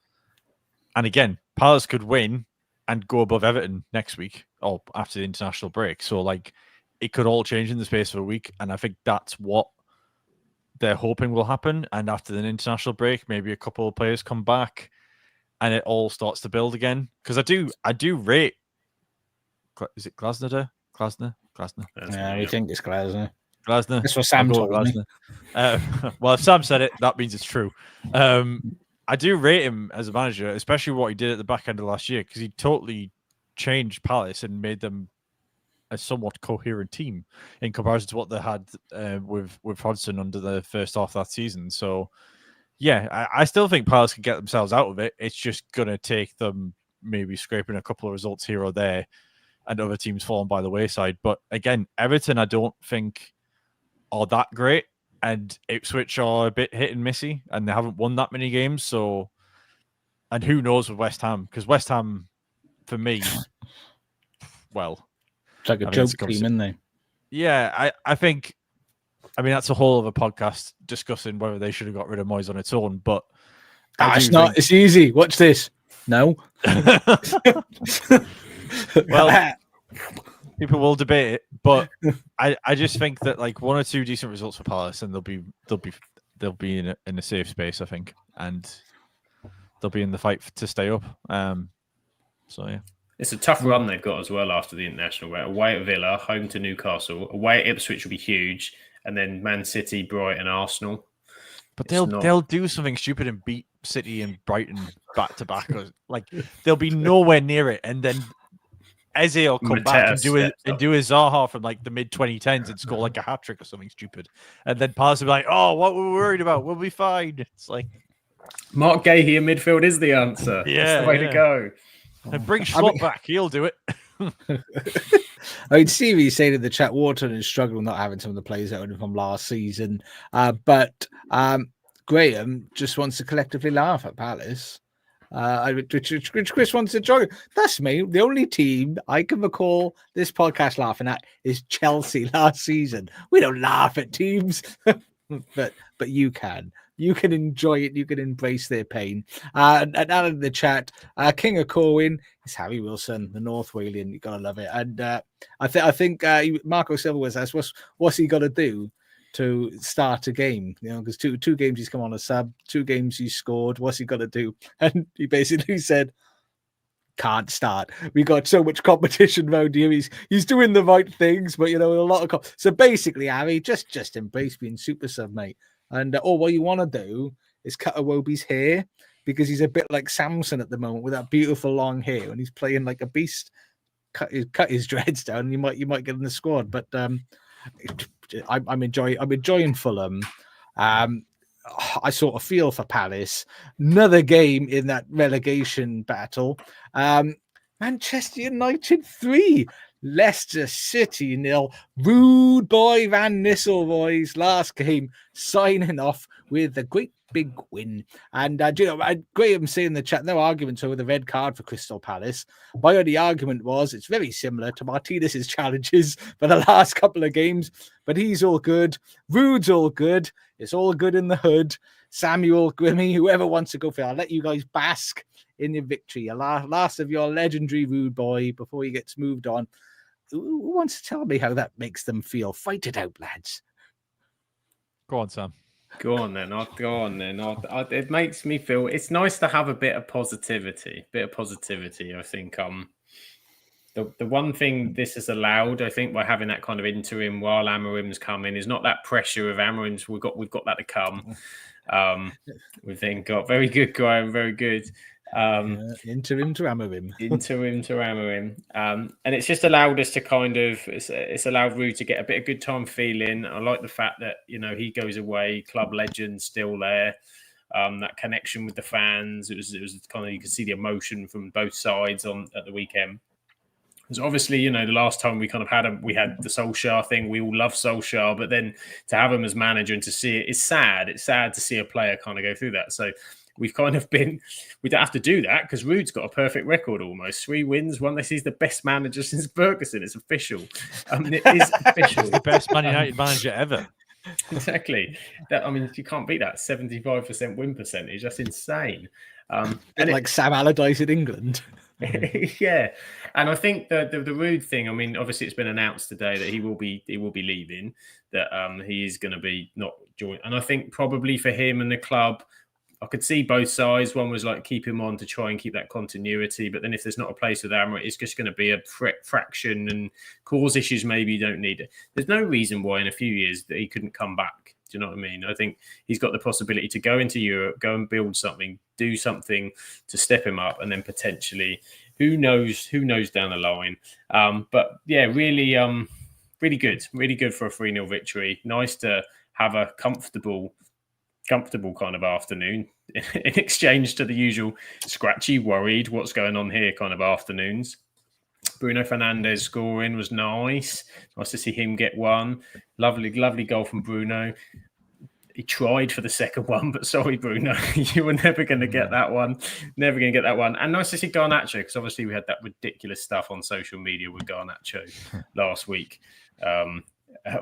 and again, Palace could win and go above Everton next week or after the international break. So, like, it could all change in the space of a week, and I think that's what they're hoping will happen. And after the international break, maybe a couple of players come back, and it all starts to build again. Because I do rate. Is it Glasner? Glasner? Yeah, we think it's Glasner. Glasner. That's what Sam told me. Well, if Sam said it, that means it's true. I do rate him as a manager, especially what he did at the back end of last year, because he totally changed Palace and made them a somewhat coherent team in comparison to what they had with Hodgson under the first half of that season. So, yeah, I still think Palace can get themselves out of it. It's just going to take them maybe scraping a couple of results here or there and other teams falling by the wayside. But again, Everton, I don't think are that great, and Ipswich are a bit hit and missy, and they haven't won that many games. So, and who knows with West Ham? Because West Ham, for me, well, it's like a joke team, isn't they? Yeah, I think. I mean, that's a whole other podcast discussing whether they should have got rid of Moyes on its own. But it's not. It's easy. Watch this. No. Well, people will debate it, but I just think that like 1 or 2 decent results for Palace, and they'll be in a safe space, I think, and they'll be in the fight to stay up. So yeah, it's a tough run they've got as well after the international. Away at Villa, home to Newcastle, away at Ipswich will be huge, and then Man City, Brighton, Arsenal. But they'll do something stupid and beat City and Brighton back to back. Like they'll be nowhere near it, and then Eze will come back and do a Zaha from like the mid 2010s and score like a hat trick or something stupid, and then Palace will be like, "Oh, what were we worried about? We'll be fine." It's like Mark Gahey in midfield is the answer. Yeah, that's the way to go. And bring Schlott back; he'll do it. I mean, Stevie's saying in the chat, Wharton is struggling not having some of the players that were from last season. But Graham just wants to collectively laugh at Palace. Which Chris wants to join. That's me. The only team I can recall this podcast laughing at is Chelsea last season. We don't laugh at teams, but you can. You can enjoy it. You can embrace their pain. And out of the chat, King of Corwin is Harry Wilson, the North Walian. You gotta love it. And I think Marco Silva was asked, what's he got to do to start a game? You know, because two games he's come on a sub, 2 games he's scored. What's he got to do? And he basically said, can't start. We got so much competition around here. He's doing the right things, but a lot of so basically, Harry, just embrace being super sub, mate. And what you want to do is cut Iwobi's hair, because he's a bit like Samson at the moment with that beautiful long hair, and he's playing like a beast. Cut his dreads down, and you might get in the squad. But I'm enjoying Fulham. I sort of feel for Palace. Another game in that relegation battle. Manchester United 3. Leicester City 0. Rude boy Van Nistelrooy's last game signing off with a great big win. And Graham saying in the chat, no arguments over the red card for Crystal Palace. My only argument was it's very similar to Martinez's challenges for the last couple of games, but he's all good. Rude's all good. It's all good in the hood. Samuel, Grimmy, whoever wants to go for it, I'll let you guys bask in your victory. Last of your legendary Rude boy before he gets moved on. Who wants to tell me how that makes them feel? Fight it out, lads. Go on, Sam. Go on then. It makes me feel it's nice to have a bit of positivity. I think the one thing this has allowed, I think, by having that kind of interim while Amarim's coming, is not that pressure of Amarim's. We've got that to come. We've then got very good Graham, very good. Interim to Amarim. And it's just allowed us to it's allowed Rude to get a bit of good time feeling. I like the fact that he goes away, club legend still there, that connection with the fans. It was kind of, you could see the emotion from both sides at the weekend. Because obviously, the last time we kind of we had the Solskjaer thing. We all love Solskjaer, but then to have him as manager and to see it's sad. It's sad to see a player kind of go through that. So we've kind of we don't have to do that because Rude's got a perfect record almost. 3 wins, 1. He's the best manager since Ferguson. It's official. It is official. He's the best Man United manager ever. Exactly. You can't beat that 75% win percentage. That's insane. And like Sam Allardyce in England. Yeah, and I think the Rude thing. Obviously it's been announced today that he will be leaving. That he is going to be not join. And I think probably for him and the club, I could see both sides. One was like keep him on to try and keep that continuity, but then if there's not a place with Amrit, it's just going to be a fraction and cause issues. Maybe you don't need it. There's no reason why in a few years that he couldn't come back. Do you know what I mean? I think he's got the possibility to go into Europe, go and build something, do something to step him up, and then potentially, who knows down the line. But yeah, really good for a 3-0 victory. Nice to have a comfortable kind of afternoon in exchange to the usual scratchy, worried, what's going on here kind of afternoons. Bruno Fernandes scoring was nice. Nice to see him get one. Lovely goal from Bruno. He tried for the second one, but sorry, Bruno, you were never going to get that one. Never going to get that one. And nice to see Garnacho, because obviously we had that ridiculous stuff on social media with Garnacho last week,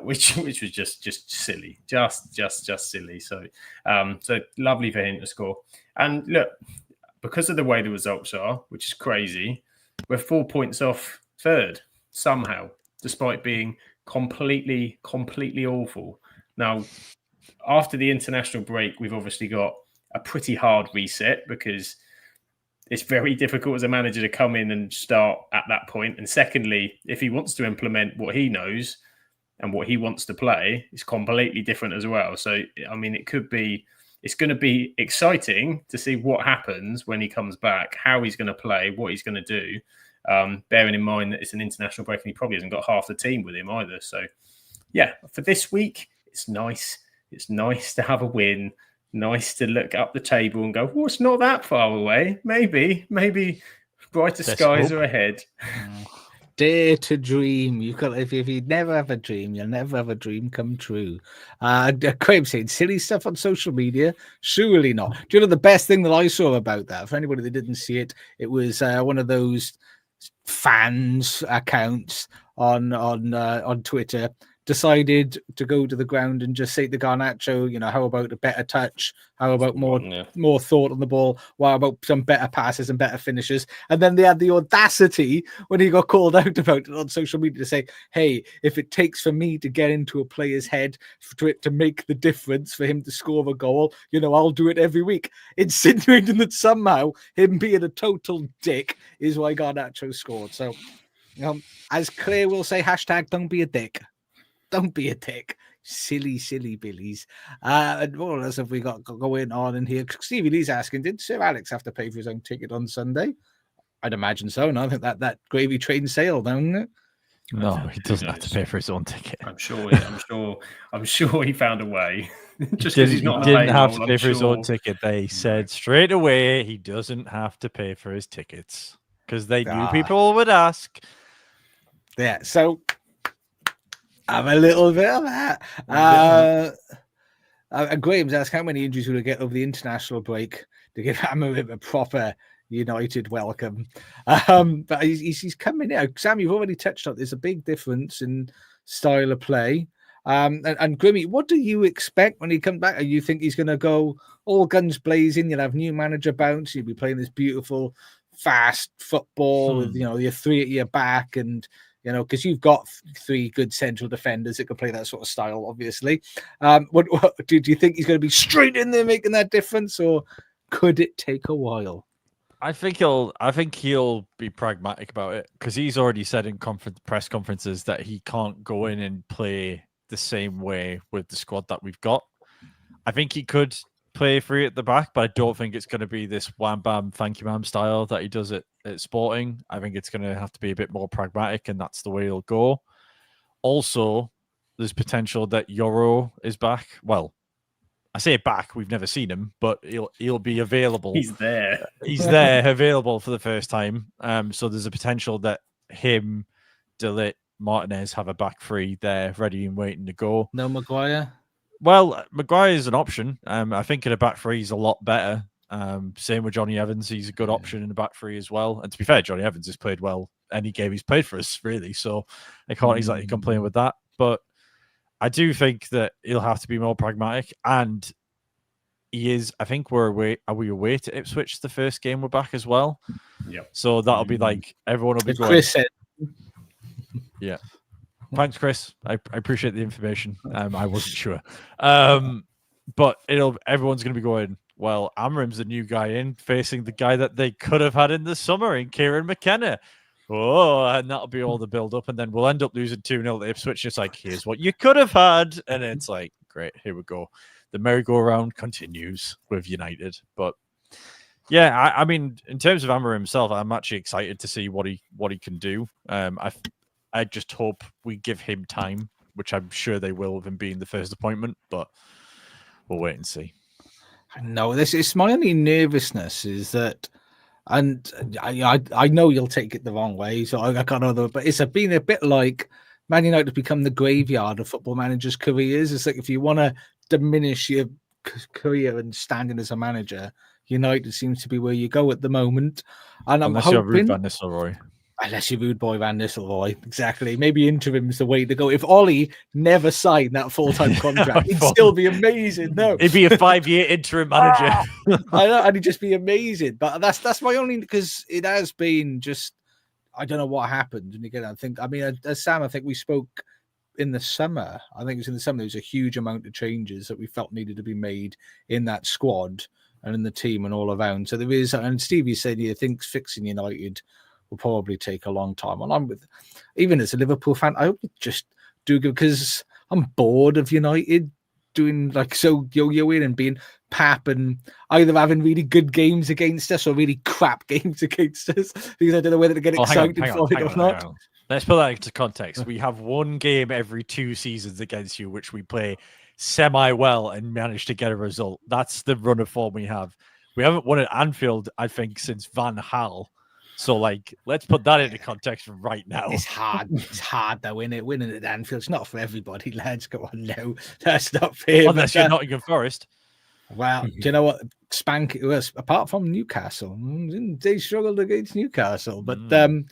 which was just silly, just silly. So lovely for him to score. And look, because of the way the results are, which is crazy, we're 4 points off third somehow, despite being completely awful. Now, after the international break, we've obviously got a pretty hard reset because it's very difficult as a manager to come in and start at that point. And secondly, if he wants to implement what he knows and what he wants to play, it's completely different as well. So, I mean, it's going to be exciting to see what happens when he comes back, how he's going to play, what he's going to do, bearing in mind that it's an international break and he probably hasn't got half the team with him either. So, yeah, for this week, it's nice. It's nice to have a win. Nice to look up the table and go, well, it's not that far away. Maybe brighter skies are ahead. Dare to dream. You've got if you never have a dream, you'll never have a dream come true. Craig saying silly stuff on social media. Surely not. Do you know the best thing that I saw about that? For anybody that didn't see it, it was one of those fans accounts on Twitter decided to go to the ground and just say to Garnacho, you know, how about a better touch? How about more thought on the ball? What about some better passes and better finishes? And then they had the audacity when he got called out about it on social media to say, hey, if it takes for me to get into a player's head for it to make the difference for him to score a goal, you know, I'll do it every week. Insinuating that somehow him being a total dick is why Garnacho scored. So, as Claire will say, hashtag don't be a dick. Don't be a dick. Silly Billies. And what else have we got going on in here? Stevie Lee's asking, did Sir Alex have to pay for his own ticket on Sunday? I'd imagine so. No, I think that gravy train sailed, don't it? No, he doesn't have to pay for his own ticket. I'm sure he found a way. Just because he's not didn't have to pay for his own ticket. They said straight away he doesn't have to pay for his tickets because they knew people would ask. Yeah, so have a little bit of that. Graham's asked how many injuries will he get over the international break to give Amorim a proper United welcome. But he's coming out. Sam, you've already touched on it. There's a big difference in style of play. And Grimmy, what do you expect when he comes back? You think he's going to go all guns blazing? You'll have new manager bounce. You'll be playing this beautiful, fast football with your three at your back and. Because you've got three good central defenders that can play that sort of style, obviously. What do you think he's going to be straight in there making that difference, or could it take a while? I think he'll be pragmatic about it because he's already said in press conferences that he can't go in and play the same way with the squad that we've got. I think he could play free at the back, but I don't think it's going to be this wham bam thank you ma'am style that he does at Sporting. I think it's going to have to be a bit more pragmatic, and that's the way he'll go. Also, there's potential that Yoro is back. Well, I say back, we've never seen him, but he'll be available. He's there, available for the first time. So there's a potential that him, De Ligt, Martinez have a back three there ready and waiting to go. No Maguire? Well, Maguire is an option. I think in a back three he's a lot better. Same with Johnny Evans. He's a good option in the back three as well. And to be fair, Johnny Evans has played well any game he's played for us, really. So I can't exactly complain with that. But I do think that he'll have to be more pragmatic. And he is, I think are we away to Ipswich the first game we're back as well? Yeah. So that'll be like, everyone will be going. Chris said. Yeah. Thanks, Chris. I appreciate the information. I wasn't sure. But everyone's going to be going, well, Amorim's the new guy in, facing the guy that they could have had in the summer in Kieran McKenna. Oh, and that'll be all the build-up. And then we'll end up losing 2-0 to Ipswich. It's like, here's what you could have had. And it's like, great, here we go. The merry-go-round continues with United. But, yeah, I mean, in terms of Amorim himself, I'm actually excited to see what he can do. I just hope we give him time, which I'm sure they will with him being the first appointment, but we'll wait and see. No, it's my only nervousness is that And I know you'll take it the wrong way, so I can't know, but it's been a bit like Man United become the graveyard of football managers' careers. It's like if you want to diminish your career and standing as a manager, United seems to be where you go at the moment. And I'm Unless you're hoping, Ruud van Nistelrooy. Unless you're Rude Boy Van Nistelrooy, exactly. Maybe interim's the way to go. If Ollie never signed that full-time contract, it'd still be amazing. No, he'd be a 5-year interim manager. I know, and it'd just be amazing. But that's my only, because it has been just, I don't know what happened. And again, as Sam, I think we spoke in the summer. I think it was in the summer. There was a huge amount of changes that we felt needed to be made in that squad and in the team and all around. So there is, and Stevie said he thinks fixing United will probably take a long time. And I'm with, even as a Liverpool fan, I hope we just do good, because I'm bored of United doing like so yo-yoing and being pap and either having really good games against us or really crap games against us, because I don't know whether to get excited for it or not. Let's put that into context. We have one game every 2 seasons against you, which we play semi-well and manage to get a result. That's the run of form we have. We haven't won at Anfield, I think, since Van Gaal. So, like, let's put that into context right now. It's hard. It's hard, though, isn't it? Winning at Anfield, it's not for everybody, lads. Come on, no. That's not fair. Unless you're Nottingham Forest. Well, do you know what? Apart from Newcastle, they struggled against Newcastle. But I'm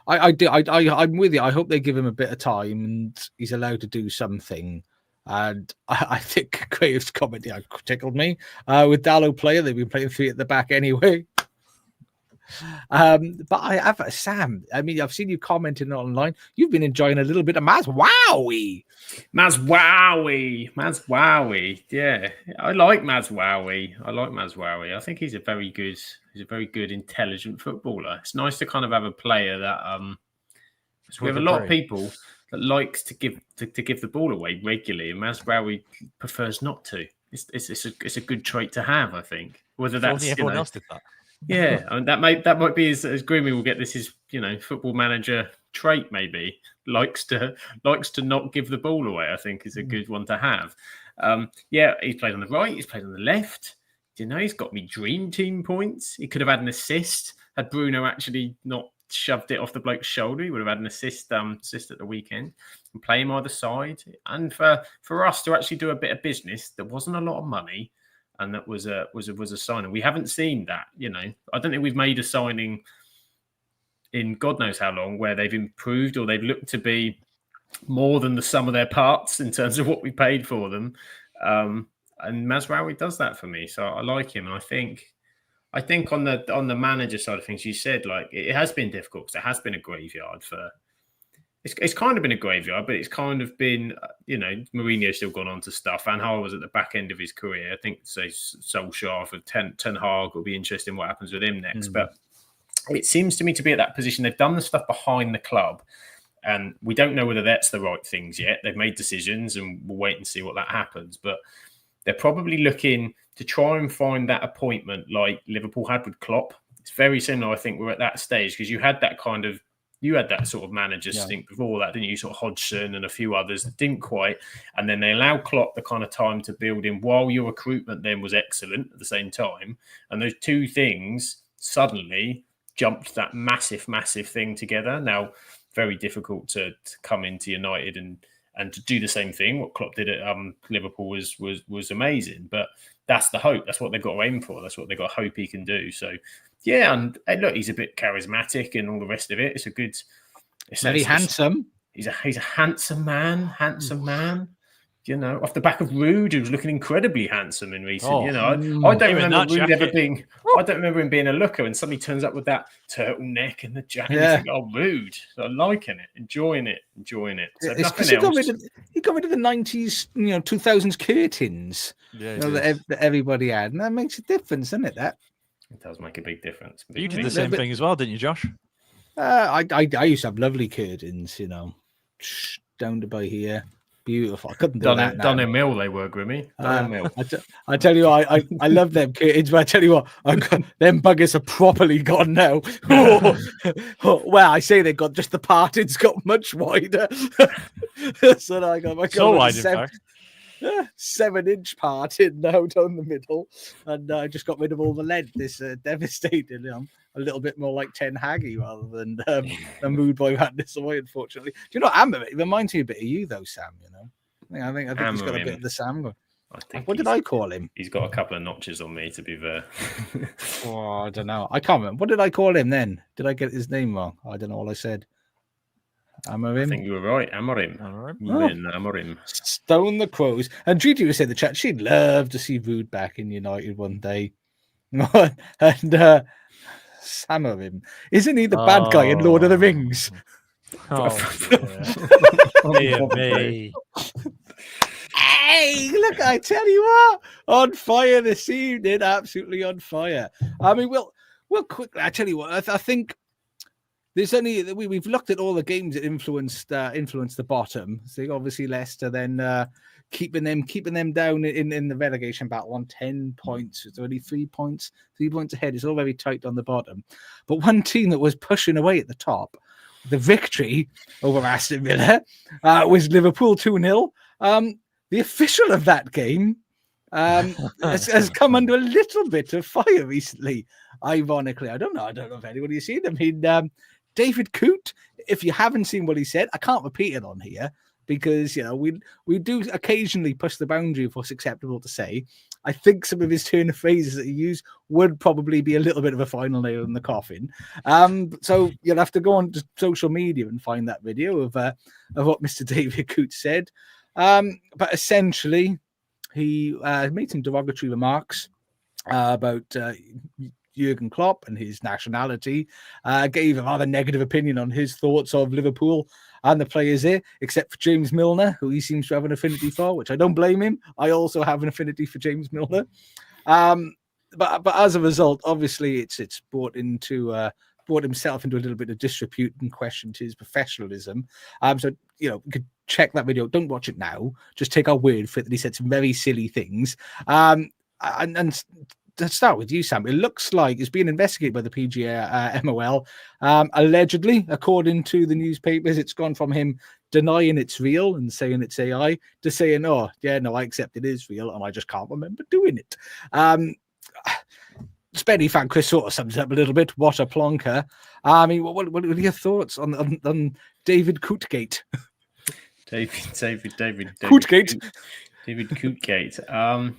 with you. I hope they give him a bit of time and he's allowed to do something. And I think Graves' comment tickled me. With Dalot player, they've been playing 3 at the back anyway. But I have, Sam, I mean, I've seen you commenting online. You've been enjoying a little bit of Mazwowie. Yeah, I like Mazwowie. I think he's a very good, intelligent footballer. It's nice to kind of have a player that we have a lot of people that likes to give the ball away regularly, and Mazwowie prefers not to. It's a good trait to have, I think. Whether that's everyone else did that. Yeah, I mean, that might be as Grimmy will get this is football manager trait, maybe likes to not give the ball away. I think is a good one to have. Yeah, he's played on the right, he's played on the left. He's got me dream team points. He could have had an assist had Bruno actually not shoved it off the bloke's shoulder. He would have had an assist at the weekend and play him either side. And for us to actually do a bit of business, there wasn't a lot of money. And that was a signing. We haven't seen that, I don't think we've made a signing in God knows how long where they've improved or they've looked to be more than the sum of their parts in terms of what we paid for them. And Mazwowie does that for me, so I like him. And I think on the manager side of things, you said like it has been difficult because it has been a graveyard for. It's kind of been a graveyard, but it's kind of been, Mourinho's still gone on to stuff. Van Gaal was at the back end of his career. I think, say, Solskjaer for Ten Hag will be interesting what happens with him next. But it seems to me to be at that position. They've done the stuff behind the club, and we don't know whether that's the right things yet. They've made decisions, and we'll wait and see what that happens. But they're probably looking to try and find that appointment like Liverpool had with Klopp. It's very similar, I think, we're at that stage because you had that sort of manager stink before that, didn't you? Sort of Hodgson and a few others that didn't quite. And then they allowed Klopp the kind of time to build in while your recruitment then was excellent at the same time. And those two things suddenly jumped that massive, massive thing together. Now, very difficult to come into United and to do the same thing. What Klopp did at Liverpool was amazing. But that's the hope. That's what they've got to aim for. That's what they've got to hope he can do. So, yeah, and look, he's a bit charismatic and all the rest of it. It's a good, very handsome. He's a handsome man. Off the back of Rude, who was looking incredibly handsome in recent. I don't remember Rude ever being. I don't remember him being a looker, and suddenly turns up with that turtleneck and the jacket. Yeah. You think, Rude. So I'm liking it, enjoying it. So nothing else. He got rid of the 90s, 2000s curtains that everybody had, and that makes a difference, doesn't it? That. It does make a big difference. You did the same thing as well, didn't you, Josh? I used to have lovely curtains, down to by here. Beautiful. I couldn't do that now. Done in Mill, they were, Grimmy. I tell you what, I love them curtains, but I tell you what, them buggers are properly gone now. Well, I say they got just the partings got much wider. So I got my so wide, in fact. 7-inch part in now down the middle, and I just got rid of all the lead. This devastated. A little bit more like Ten Haggy rather than the Mood Boy Madness away, unfortunately. Do you know what, Amber? It reminds me a bit of you though, Sam. I think he's got a bit of the Sam going. What did I call him? He's got a couple of notches on me, to be fair. Oh, I don't know. I can't remember. What did I call him then? Did I get his name wrong? I don't know what I said. Amorim? I think you were right. Amorim. Stone the Crows. And Gigi was in the chat, she'd love to see Rude back in United one day. And Samarim. Isn't he the bad guy in Lord of the Rings? Me. Hey, look, I tell you what, on fire this evening, absolutely on fire. I mean, we'll quickly, I tell you what, I think there's only, we've looked at all the games that influenced the bottom. So obviously Leicester then keeping them down in the relegation battle on 10 points. It's only 3 points ahead. It's all very tight on the bottom. But one team that was pushing away at the top, the victory over Aston Villa was Liverpool 2-0. The official of that game has come under a little bit of fire recently, ironically. I don't know if anybody's seen him. I mean, David Coote, if you haven't seen what he said, I can't repeat it on here because, we do occasionally push the boundary of what's acceptable to say. I think some of his turn of phrases that he used would probably be a little bit of a final nail in the coffin. So you'll have to go on to social media and find that video of what Mr. David Coote said. But essentially, he made some derogatory remarks about Jurgen Klopp and his nationality, gave a rather negative opinion on his thoughts of Liverpool and the players there, except for James Milner, who he seems to have an affinity for, which I don't blame him. I also have an affinity for James Milner. But as a result, obviously, it's brought himself into a little bit of disrepute and questioned his professionalism. So, you could check that video. Don't watch it now. Just take our word for it that he said some very silly things. And to start with you, Sam, it looks like it's being investigated by the PGA MOL. Allegedly, according to the newspapers, it's gone from him denying it's real and saying it's AI to saying, oh, yeah, no, I accept it is real and I just can't remember doing it. Spenny fan Chris sort of sums it up a little bit. What a plonker. I mean, what are your thoughts on David Cootgate? David Cootgate. David Cootgate.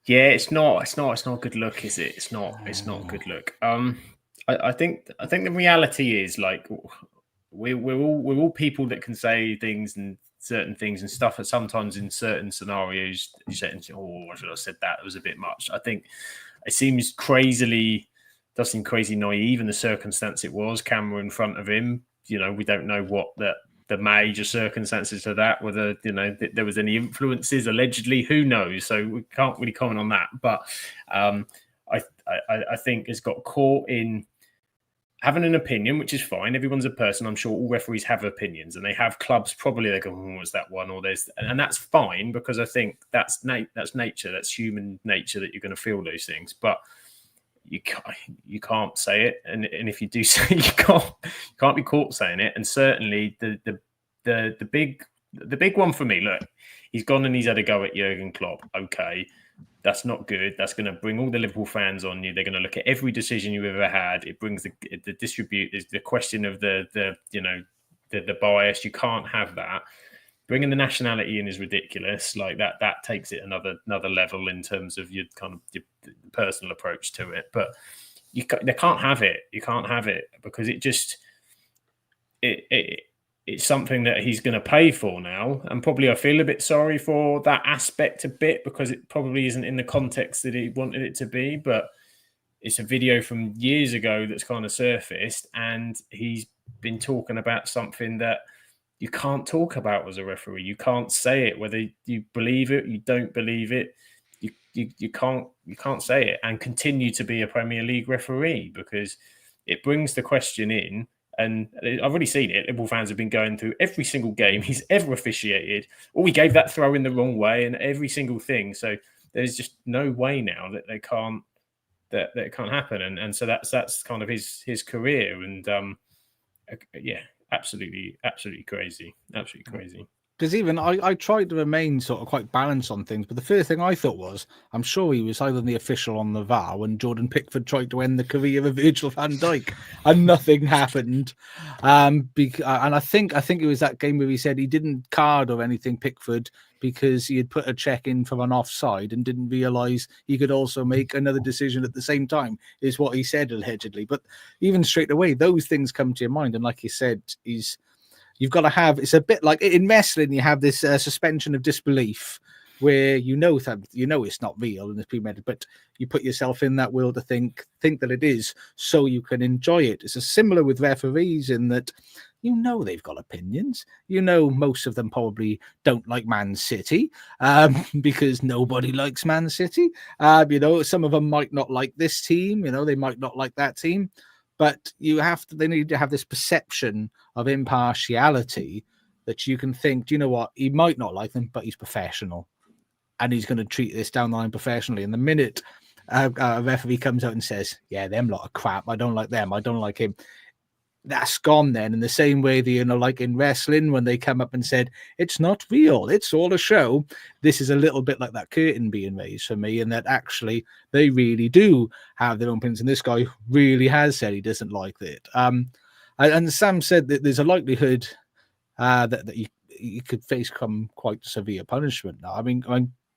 Yeah, it's not a good look, is it? It's not a good look. I think the reality is, like, we're all people that can say things and certain things and stuff, and sometimes in certain scenarios you say, oh, I should have said that, it was a bit much. I think it seems crazy naive in the circumstance it was. Camera in front of him, we don't know what the major circumstances of that, whether there was any influences allegedly, who knows? So we can't really comment on that. But I think has got caught in having an opinion, which is fine. Everyone's a person. I'm sure all referees have opinions, and they have clubs. Probably they go, "Was that one?" Or there's, and that's fine because I think that's nature. That's human nature that you're going to feel those things. But you can't say it, and if you do say it, you can't be caught saying it. And certainly the big one for me. Look, he's gone and he's had a go at Jurgen Klopp. Okay. That's not good. That's going to bring all the Liverpool fans on you. They're going to look at every decision you've ever had. It brings the distribute. There's the question of the bias. You can't have that. Bringing the nationality in is ridiculous. Like that takes it another level in terms of your kind of your personal approach to it. But they can't have it. You can't have it because it just it's something that he's going to pay for now. And probably I feel a bit sorry for that aspect a bit because it probably isn't in the context that he wanted it to be. But it's a video from years ago that's kind of surfaced, and he's been talking about something that you can't talk about as a referee. You can't say it, whether you believe it, you don't believe it. You can't say it and continue to be a Premier League referee because it brings the question in. And I've already seen it. Liverpool fans have been going through every single game he's ever officiated. Or we gave that throw in the wrong way, and every single thing. So there's just no way now that they can't that it can't happen. And so that's kind of his career. And yeah, absolutely crazy. Absolutely crazy. Because even I tried to remain sort of quite balanced on things, but the first thing I thought was, I'm sure he was either the official on the VAR when Jordan Pickford tried to end the career of Virgil van Dijk, and nothing happened. And I think it was that game where he said he didn't card or anything Pickford because he had put a check in from an offside and didn't realise he could also make another decision at the same time, is what he said allegedly. But even straight away, those things come to your mind, and like you said, you've got to have, it's a bit like in wrestling, you have this suspension of disbelief where you know it's not real and it's premeditated, but you put yourself in that world to think that it is, so you can enjoy it. It's similar with referees in that they've got opinions. Most of them probably don't like Man City because nobody likes Man City. Some of them might not like this team. They might not like that team. But they need to have this perception of impartiality that you can think, do you know what? He might not like them, but he's professional. And he's going to treat this down the line professionally. And the minute a referee comes out and says, yeah, them lot of crap, I don't like them, I don't like him, that's gone then. In the same way that, like in wrestling, when they come up and said, it's not real, it's all a show, this is a little bit like that curtain being raised for me, and that actually they really do have their own opinions, and this guy really has said he doesn't like it. And Sam said that there's a likelihood that you could face quite severe punishment now. I mean,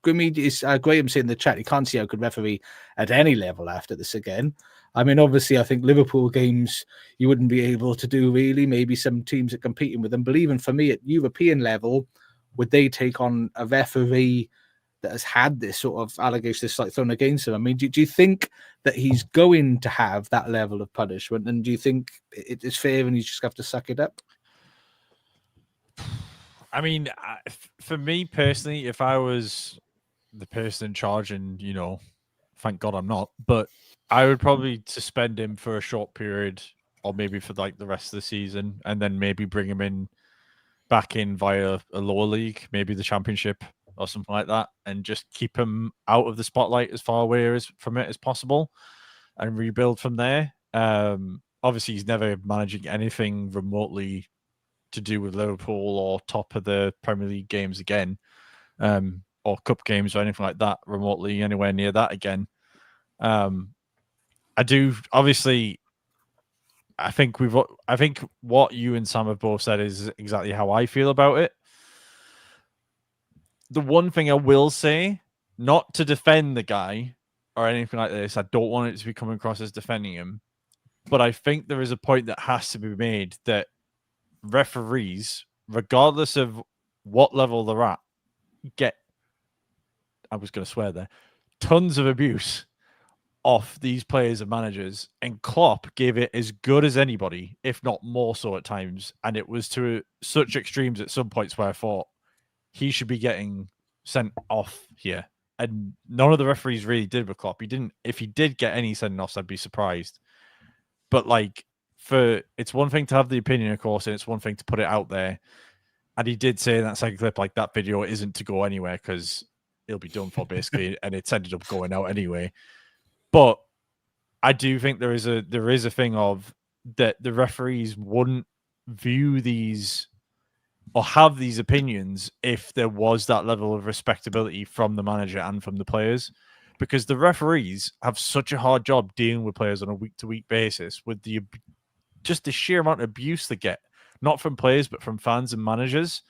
Grimmy is Graham saying in the chat he can't see how could referee at any level after this again. I mean, obviously, I think Liverpool games you wouldn't be able to do really. Maybe some teams are competing with them. But even for me, at European level, would they take on a referee that has had this sort of allegation, this like thrown against him? I mean, do you think that he's going to have that level of punishment? And do you think it is fair and you just have to suck it up? I mean, for me personally, if I was the person in charge, and thank God I'm not, but I would probably suspend him for a short period, or maybe for like the rest of the season, and then maybe bring him back in via a lower league, maybe the Championship or something like that, and just keep him out of the spotlight as far away from it as possible, and rebuild from there. Obviously, he's never managing anything remotely to do with Liverpool or top of the Premier League games again, or cup games or anything like that remotely anywhere near that again. I do obviously. I think what you and Sam have both said is exactly how I feel about it. The one thing I will say, not to defend the guy or anything like this, I don't want it to be coming across as defending him, but I think there is a point that has to be made that referees, regardless of what level they're at, get, I was going to swear there, tons of abuse off these players and managers, and Klopp gave it as good as anybody, if not more so at times, and it was to such extremes at some points where I thought he should be getting sent off here, and none of the referees really did with Klopp. He didn't. If he did get any send-offs, I'd be surprised. But like, it's one thing to have the opinion, of course, and it's one thing to put it out there. And he did say in that second clip, like, that video isn't to go anywhere because it'll be done for basically, and it's ended up going out anyway. But I do think there is a thing of that the referees wouldn't view these or have these opinions if there was that level of respectability from the manager and from the players, because the referees have such a hard job dealing with players on a week-to-week basis with the sheer amount of abuse they get, not from players but from fans and managers,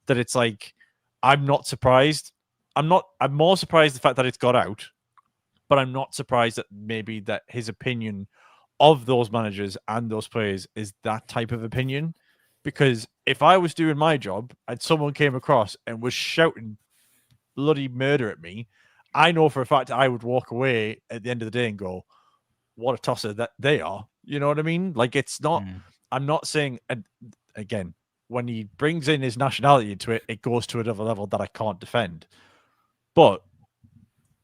that it's like, I'm not surprised. I'm more surprised the fact that it's got out. But I'm not surprised that maybe that his opinion of those managers and those players is that type of opinion. Because if I was doing my job and someone came across and was shouting bloody murder at me, I know for a fact I would walk away at the end of the day and go, what a tosser that they are. You know what I mean? Like, it's not, I'm not saying, and again, when he brings in his nationality into it, it goes to another level that I can't defend. But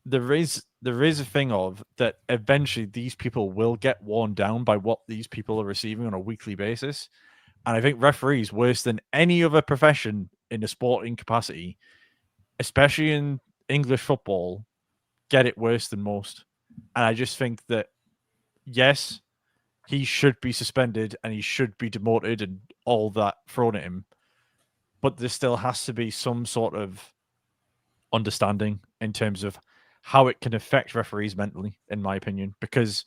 there is a thing of that eventually these people will get worn down by what these people are receiving on a weekly basis. And I think referees, worse than any other profession in a sporting capacity, especially in English football, get it worse than most. And I just think that, yes, he should be suspended and he should be demoted and all that thrown at him. but there still has to be some sort of understanding in terms of how it can affect referees mentally, in my opinion, because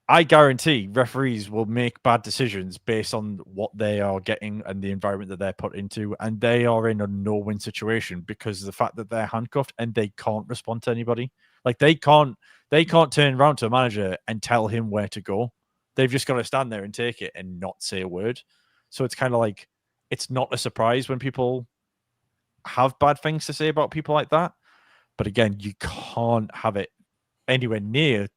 I guarantee referees will make bad decisions based on what they are getting and the environment that they're put into, and they are in a no-win situation because of the fact that they're handcuffed and they can't respond to anybody. Like they can't turn around to a manager and tell him where to go. They've just got to stand there and take it and not say a word. So it's kind of like, it's not a surprise when people have bad things to say about people like that. But again, you can't have it anywhere near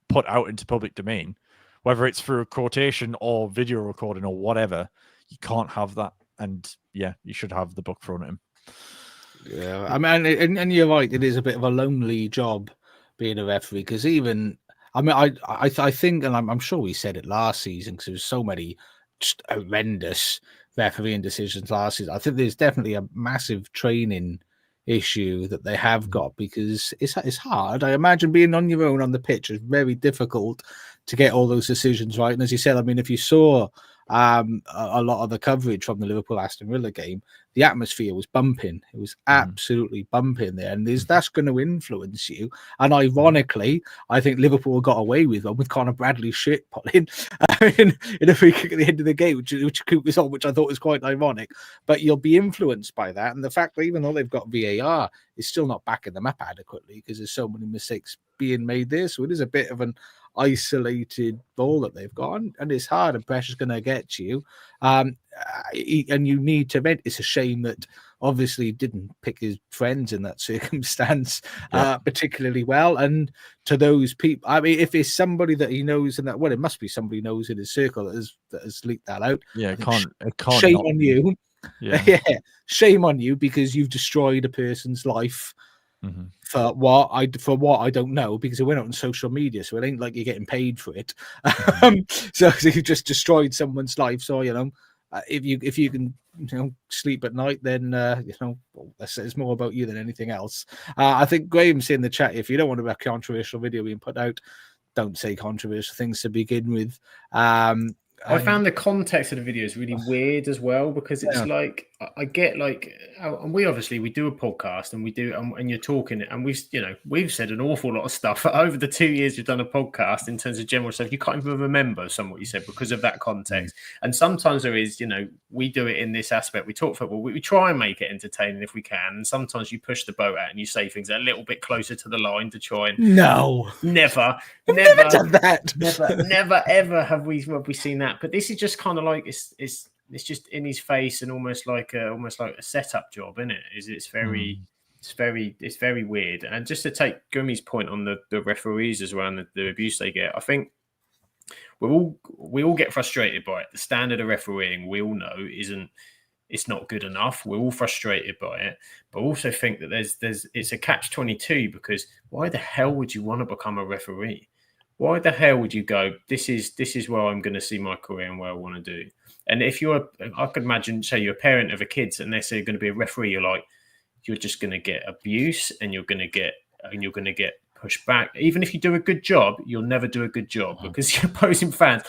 put out into public domain, whether it's through a quotation or video recording or whatever. You can't have that. And yeah, you should have the book thrown at him. Yeah, I mean, and you're right. It is a bit of a lonely job being a referee, because even, I mean, I think, and I'm sure we said it last season, because there was so many just horrendous refereeing decisions last season. I think there's definitely a massive training issue that they have got, because it's hard. I imagine being on your own on the pitch is very difficult to get all those decisions right. And as you said, I mean, if you saw a lot of the coverage from the Liverpool Aston Villa game, the atmosphere was bumping. It was absolutely bumping there, and that's going to influence you. And ironically, I think Liverpool got away with one with Conor Bradley's shit pulling in a free kick at the end of the game, which was on, which I thought was quite ironic. But you'll be influenced by that, and the fact that even though they've got VAR, it's still not backing them up adequately because there's so many mistakes being made there. So it is a bit of an isolated ball that they've got, and it's hard, and pressure's going to get you, and you need to vent. It's a shame that obviously didn't pick his friends in that circumstance particularly well. And to those people, I mean, if it's somebody that he knows, and that, well, it must be somebody he knows in his circle that has leaked that out. Yeah, it can't shame on you. Yeah. Shame on you, because you've destroyed a person's life. For what I don't know, because it went out on social media, so it ain't like you're getting paid for it. So you just destroyed someone's life. So if you can sleep at night, then it's more about you than anything else. I think Graham's in the chat, if you don't want to have a controversial video being put out, don't say controversial things to begin with. I found the context of the videos really weird as well, because it's like, I get like, and we do a podcast, and we do, and you're talking, and we've said an awful lot of stuff over the 2 years we've done a podcast in terms of general stuff. You can't even remember some of what you said because of that context. And sometimes there is, we do it in this aspect. We talk football, we try and make it entertaining if we can. And sometimes you push the boat out and you say things a little bit closer to the line to try and never done that. Never ever have we seen that. But this is just kind of like it's just in his face, and almost like a setup job, isn't it? It's very weird. And just to take Grimmy's point on the referees as well, and the abuse they get, I think we all get frustrated by it. The standard of refereeing, we all know, it's not good enough. We're all frustrated by it, but also think that it's a catch-22, because why the hell would you want to become a referee? Why the hell would you go, this is where I'm going to see my career and where I want to do? And if I could imagine, say you're a parent of a kid and they say you're going to be a referee, you're just going to get abuse, and you're going to get pushed back. Even if you do a good job, you'll never do a good job, because you're opposing fans,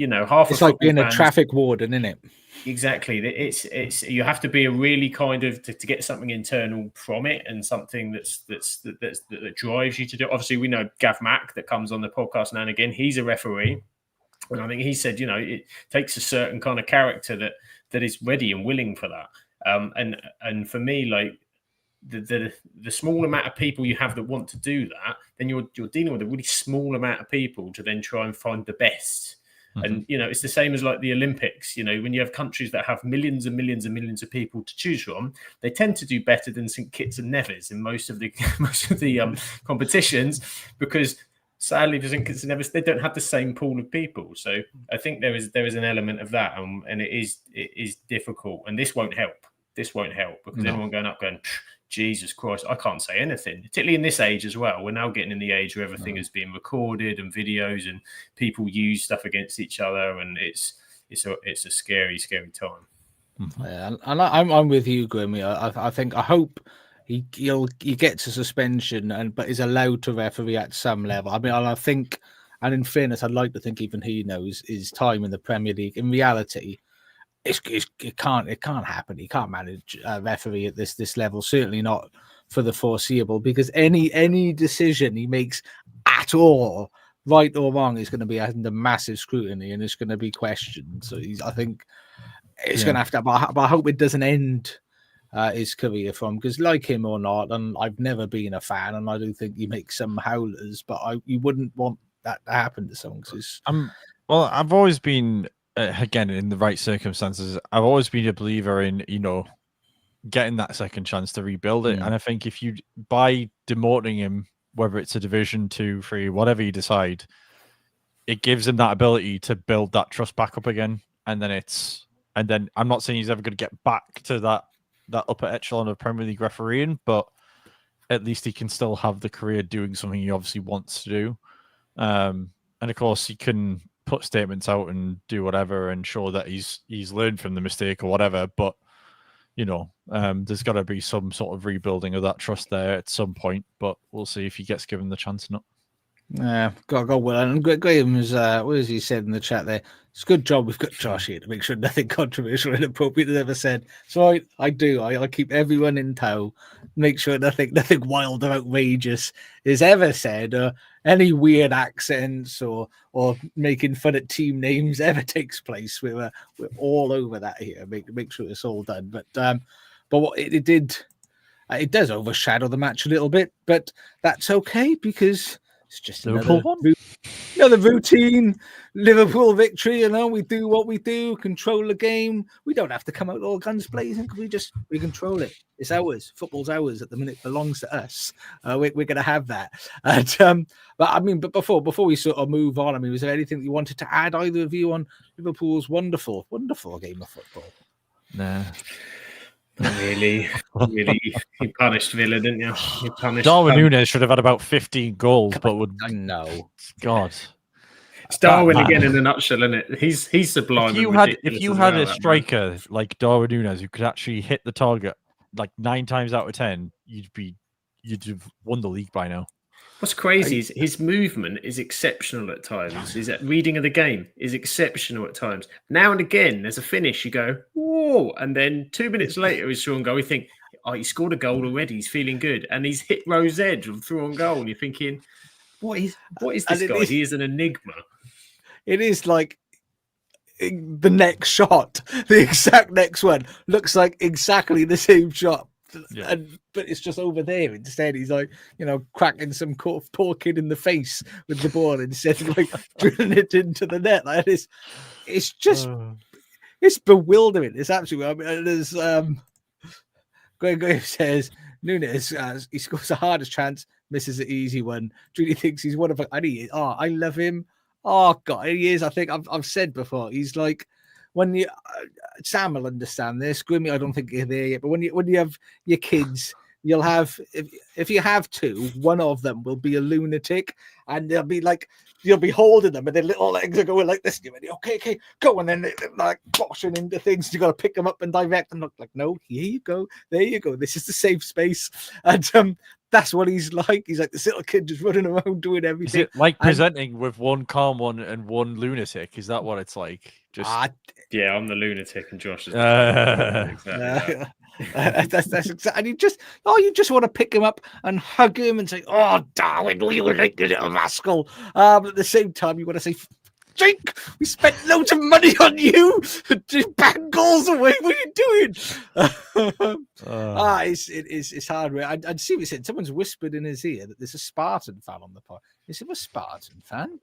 half. It's like being a traffic warden, isn't it? Exactly. It's you have to be a really kind of to get something internal from it, and something that drives you to do it. Obviously, we know Gav Mack that comes on the podcast now and again. He's a referee, and I think he said, it takes a certain kind of character that is ready and willing for that. And for me, like the small amount of people you have that want to do that, then you're dealing with a really small amount of people to then try and find the best. And, it's the same as like the Olympics, when you have countries that have millions and millions and millions of people to choose from, they tend to do better than St. Kitts and Nevis in most of the competitions, because sadly for St. Kitts and Nevis, they don't have the same pool of people. So I think there is an element of that, and it is difficult, and this won't help. Because anyone going up going, Jesus Christ, I can't say anything, particularly in this age as well. We're now getting in the age where everything is being recorded and videos, and people use stuff against each other, and it's a scary, scary time. Yeah, and I'm with you, Grimmy. I hope he gets a suspension, but is allowed to referee at some level. I mean, I think, and in fairness, I'd like to think even he knows his time in the Premier League. In reality, it can't happen. He can't manage a referee at this level. Certainly not for the foreseeable, because any decision he makes at all, right or wrong, is going to be under massive scrutiny and it's going to be questioned. So I think it's going to have to. But I hope it doesn't end his career from, because like him or not, and I've never been a fan, and I do think he makes some howlers, but you wouldn't want that to happen to someone. Well, I've always been, again, in the right circumstances, I've always been a believer in, getting that second chance to rebuild it. And I think if you, by demoting him, whether it's a Division 2, 3, whatever you decide, it gives him that ability to build that trust back up again. And then I'm not saying he's ever going to get back to that upper echelon of Premier League refereeing, but at least he can still have the career doing something he obviously wants to do. And of course, he can put statements out and do whatever and show that he's learned from the mistake or whatever. But there's got to be some sort of rebuilding of that trust there at some point. But we'll see if he gets given the chance or not. Yeah, got well. And Graham was, what has he said in the chat there? It's a good job we've got Josh here to make sure nothing controversial or inappropriate is ever said. So I do. I keep everyone in tow, make sure nothing wild or outrageous is ever said, or any weird accents or making fun at team names ever takes place. We're all over that here. Make sure it's all done. But what it did, it does overshadow the match a little bit, but that's okay, because it's just another routine Liverpool victory. We do what we do, control the game. We don't have to come out all guns blazing, because we control it. It's ours. Football's ours at the minute. It belongs to us. We're going to have that. But before we sort of move on, was there anything that you wanted to add, either of you, on Liverpool's wonderful game of football? Nah. Really, you punished Villa, didn't you? You punished Darwin Núñez should have had about 15 goals, but I know. God, it's Darwin again in a nutshell, isn't it? He's sublime. If you had a striker like Darwin Núñez who could actually hit the target like 9 times out of 10, you'd have won the league by now. What's crazy is his movement is exceptional at times. His reading of the game is exceptional at times. Now and again, there's a finish, you go, whoa, and then 2 minutes later, he's through on goal. You think, oh, he scored a goal already. He's feeling good, and he's hit Rose edge and through on goal. And you're thinking, what is this guy? He is an enigma. It is like the next shot, the exact next one looks like exactly the same shot. Yeah. But it's just over there. Instead, he's like, cracking some poor kid in the face with the ball instead of like drilling it into the net. Like it's just it's bewildering. It's absolutely. There's Greg says Núñez, he scores the hardest chance, misses the easy one. Julie thinks he's one of I love him. Oh God, he is. I think I've said before, he's like, when you Sam will understand this. Grimmy, I don't think you're there yet. But when you have your kids, you'll have if you have 2, one of them will be a lunatic, and they'll be like, you'll be holding them, and their little legs are going like this. And you're ready, okay, go, and then they're like boshing into things. You got to pick them up and direct them. Look like, no, here you go, there you go. This is the safe space, and that's what he's like. He's like this little kid just running around doing everything. Is it like presenting with one calm one and one lunatic? Is that what it's like? Yeah, I'm the lunatic and Josh is exactly that's exactly. And you just want to pick him up and hug him and say, "Oh, darling, you like a little rascal." But at the same time, you want to say, "Jake, we spent loads of money on you to bang goals away. What are you doing?" It's hard. I'd see what he said. Someone's whispered in his ear that there's a Spartan fan on the pod. Is it a Spartan fan?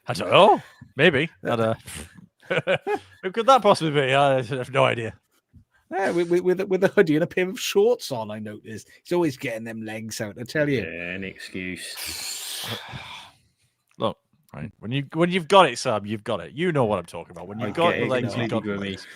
I don't know. Maybe. Who could that possibly be? I have no idea. Yeah, with a hoodie and a pair of shorts on, I noticed. He's always getting them legs out, I tell you. Yeah, an excuse. Look, right. When you've got it, Sam, you've got it. You know what I'm talking about. When you've got the legs, you've got the legs.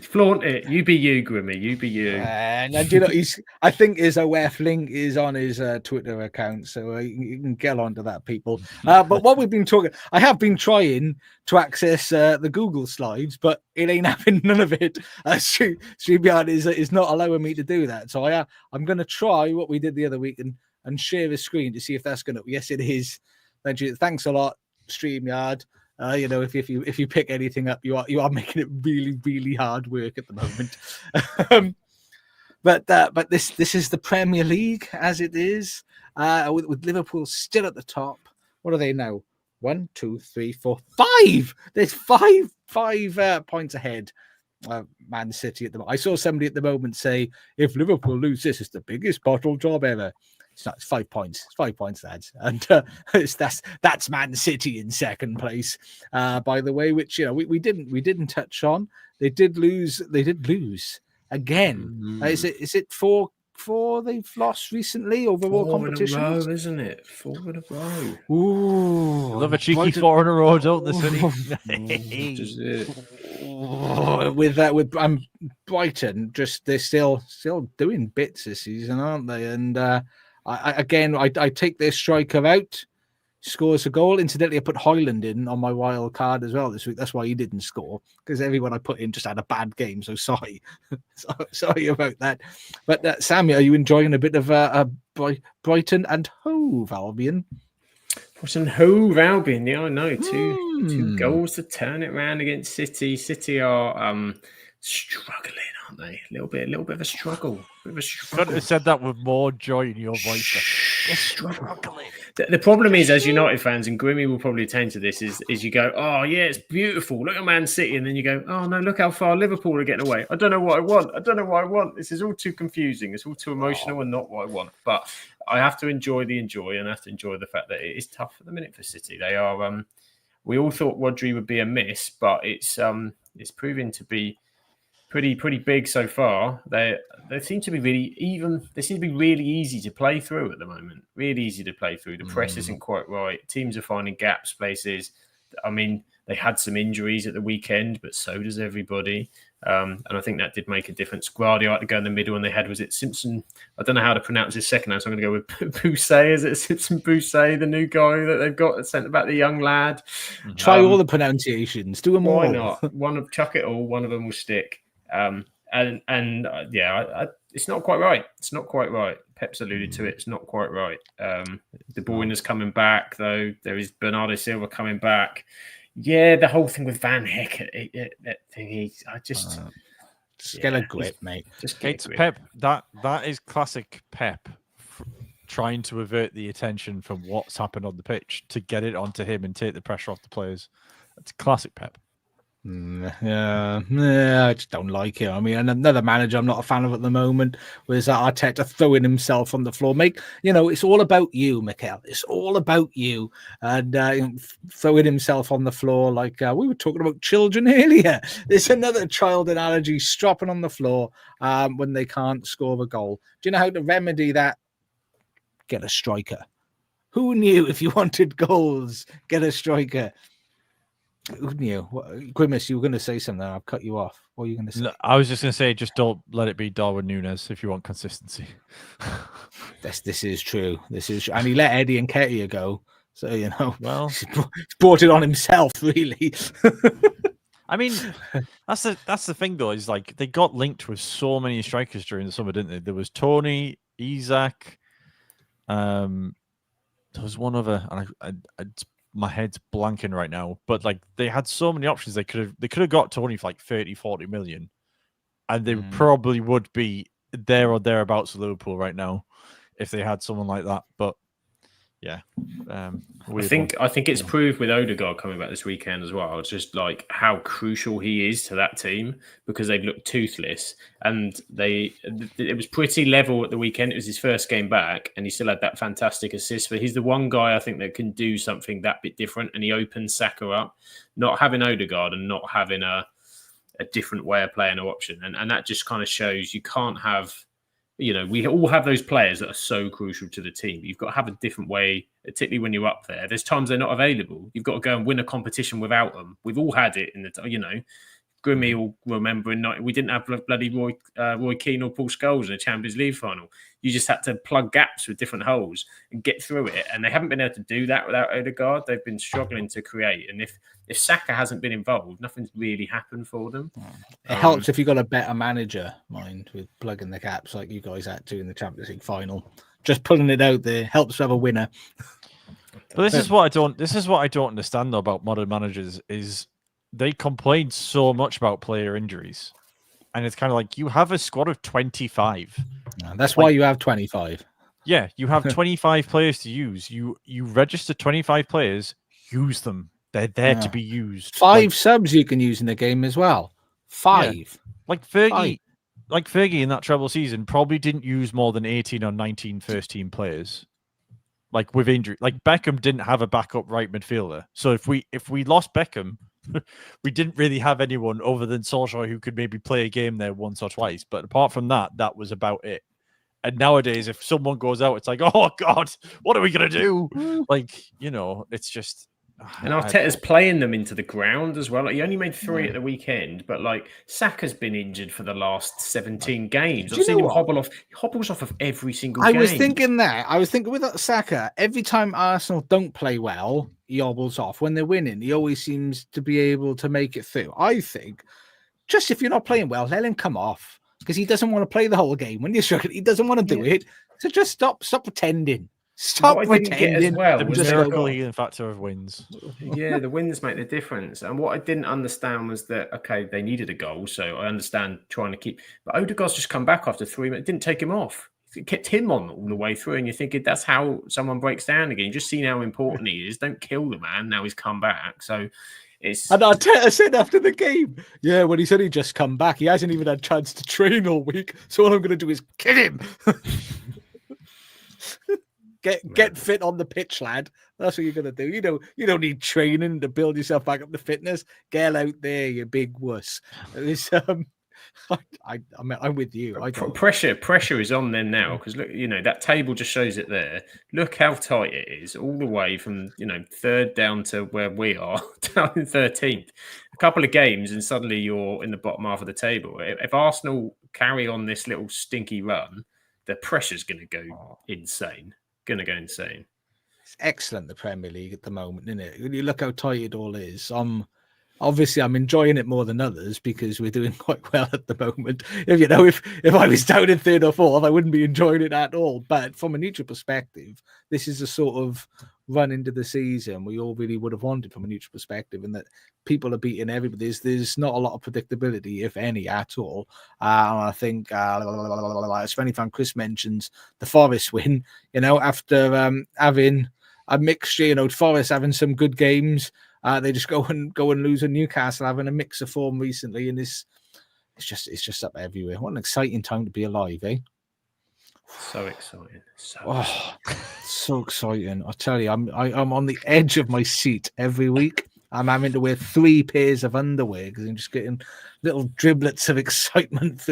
Flaunt it. You be you, Grimmy. You be you. And I think his OF link is on his Twitter account, so you can get onto that, people. But what we've been talking, I have been trying to access the Google slides, but it ain't having none of it. StreamYard is not allowing me to do that, so I'm going to try what we did the other week and share the screen to see if that's going to. Yes, it is. Thanks a lot, StreamYard. If you pick anything up, you are making it really, really hard work at the moment. But this is the Premier League as it is, with Liverpool still at the top. What are they now? 1, 2, 3, 4, 5. There's five points ahead. Man City at the moment. I saw somebody at the moment say, if Liverpool lose this, it's the biggest bottle job ever. It's not. It's 5 points. It's 5 points, lads. And that's Man City in second place. By the way, which we didn't touch on. They did lose. Again. Is it four they've lost recently overall competitions? 4 in a row, isn't it? 4 in a row. Ooh, love a cheeky Brighton. 4 in a row, don't they, Sonny? With Brighton, just they're still doing bits this season, aren't they? And I take their striker out. Scores a goal. Incidentally, I put Højlund in on my wild card as well this week. That's why he didn't score, because everyone I put in just had a bad game. So sorry, sorry about that. But Sammy, are you enjoying a bit of Brighton and Hove Albion? Brighton Hove Albion, yeah, I know. Two goals to turn it around against City. City are struggling, aren't they? A little bit of a struggle. You could have said that with more joy in your voice. They're struggling. The problem is, as United fans, and Grimmy will probably attend to this, is you go, oh yeah, it's beautiful. Look at Man City, and then you go, oh no, look how far Liverpool are getting away. I don't know what I want. This is all too confusing. It's all too emotional and not what I want. But I have to enjoy and I have to enjoy the fact that it is tough at the minute for City. They are. We all thought Rodri would be a miss, but it's proving to be pretty big so far. They seem to be really even. They seem to be really easy to play through at the moment. Really easy to play through. The press isn't quite right. Teams are finding gaps, places. I mean, they had some injuries at the weekend, but so does everybody. And I think that did make a difference. Guardiola had to go in the middle, and they had, was it Simpson? I don't know how to pronounce his second name, so I'm going to go with Bousset. Is it Simpson Bousset, the new guy that they've got sent back, the young lad? Try all the pronunciations. Do them all. Why not? Chuck it all. One of them will stick. It's not quite right. It's not quite right. Pep's alluded to it. It's not quite right. De Bruyne is coming back, though. There is Bernardo Silva coming back. Yeah, the whole thing with Van Heck, that thing. Just get a grip, mate. Just it's Pep. That is classic Pep, trying to avert the attention from what's happened on the pitch to get it onto him and take the pressure off the players. It's classic Pep. Yeah, I just don't like it. I mean, and another manager I'm not a fan of at the moment was Arteta throwing himself on the floor. It's all about you, Mikel. It's all about you. And throwing himself on the floor like we were talking about children earlier. There's another child analogy, stropping on the floor when they can't score a goal. Do you know how to remedy that? Get a striker. Who knew if you wanted goals, get a striker? Who knew? Grimace, you were going to say something. I've cut you off. What are you going to say? No, I was just going to say, just don't let it be Darwin Núñez if you want consistency. This is true. And he let Eddie and Nketiah go. So, well, he's brought it on himself, really. I mean, that's the thing, though, is like they got linked with so many strikers during the summer, didn't they? There was Tony, Isak, there was one other, and my head's blanking right now, but like they had so many options. They could have got Tony for like 30-40 million, and they probably would be there or thereabouts with Liverpool right now if they had someone like that. But yeah, I think it's proved with Odegaard coming back this weekend as well. It's just like how crucial he is to that team, because they've looked toothless, and it was pretty level at the weekend. It was his first game back, and he still had that fantastic assist. But he's the one guy I think that can do something that bit different, and he opens Saka up. Not having Odegaard and not having a different way of playing or option, and that just kind of shows you can't have. We all have those players that are so crucial to the team. You've got to have a different way, particularly when you're up there. There's times they're not available. You've got to go and win a competition without them. We've all had it in the, Grimmy will remember we didn't have bloody Roy Keane or Paul Scholes in the Champions League final. You just had to plug gaps with different holes and get through it. And they haven't been able to do that without Odegaard. They've been struggling to create. And if Saka hasn't been involved, nothing's really happened for them. It helps if you've got a better manager, mind, with plugging the gaps like you guys had to in the Champions League final. Just pulling it out there helps to have a winner. But this is what I don't. This is what I don't understand though about modern managers is they complain so much about player injuries, and it's kind of like you have a squad of 25. That's why you have 25. Yeah, you have 25 players to use. You register 25 players, use them. They're there to be used. 5 subs you can use in the game as well. 5. Yeah. Like Fergie in that treble season probably didn't use more than 18 or 19 first team players. Like with injury. Like Beckham didn't have a backup right midfielder. So if we lost Beckham, we didn't really have anyone other than Solskjaer who could maybe play a game there once or twice. But apart from that, that was about it. And nowadays, if someone goes out, it's like, oh God, what are we gonna do? Like, it's just. And Arteta's playing them into the ground as well. Like, he only made 3 at the weekend, but like Saka's been injured for the last 17 games. I've seen him hobbles off of every single game. I was thinking with that Saka, every time Arsenal don't play well, he hobbles off. When they're winning, he always seems to be able to make it through. I think just if you're not playing well, let him come off. Because he doesn't want to play the whole game. When you're struggling, he doesn't want to do it. So just stop pretending. Stop pretending. Well, the miracle healing factor of wins. Yeah, the wins make the difference. And what I didn't understand was that, okay, they needed a goal. So I understand trying to keep. But Odegaard's just come back after 3 minutes. Didn't take him off. It kept him on all the way through. And you're thinking that's how someone breaks down again. You just seen how important he is. Don't kill the man. Now he's come back. So and Arteta said after the game, when he said he'd just come back, he hasn't even had a chance to train all week. So all I'm going to do is kill him. Get fit on the pitch, lad. That's what you're going to do. You don't need training to build yourself back up to fitness. Get out there, you big wuss. I'm with you. Pressure is on them now because look, that table just shows it there. Look how tight it is, all the way from 3rd down to where we are, down in 13th. A couple of games and suddenly you're in the bottom half of the table. If Arsenal carry on this little stinky run, the pressure's going to go insane. It's excellent, the Premier League at the moment, isn't it? When you look how tight it all is. Obviously, I'm enjoying it more than others because we're doing quite well at the moment. If I was down in 3rd or 4th, I wouldn't be enjoying it at all. But from a neutral perspective, this is a sort of run into the season we all really would have wanted from a neutral perspective, and that people are beating everybody. There's not a lot of predictability, if any, at all. And I think, as Fanny Fan Chris mentions, the Forest win, after having a mixture, Forest having some good games. They just go and lose to Newcastle, having a mix of form recently, and it's just up everywhere. What an exciting time to be alive, eh? So exciting. So exciting. I tell you, I'm on the edge of my seat every week. I'm having to wear 3 pairs of underwear because I'm just getting little driblets of excitement.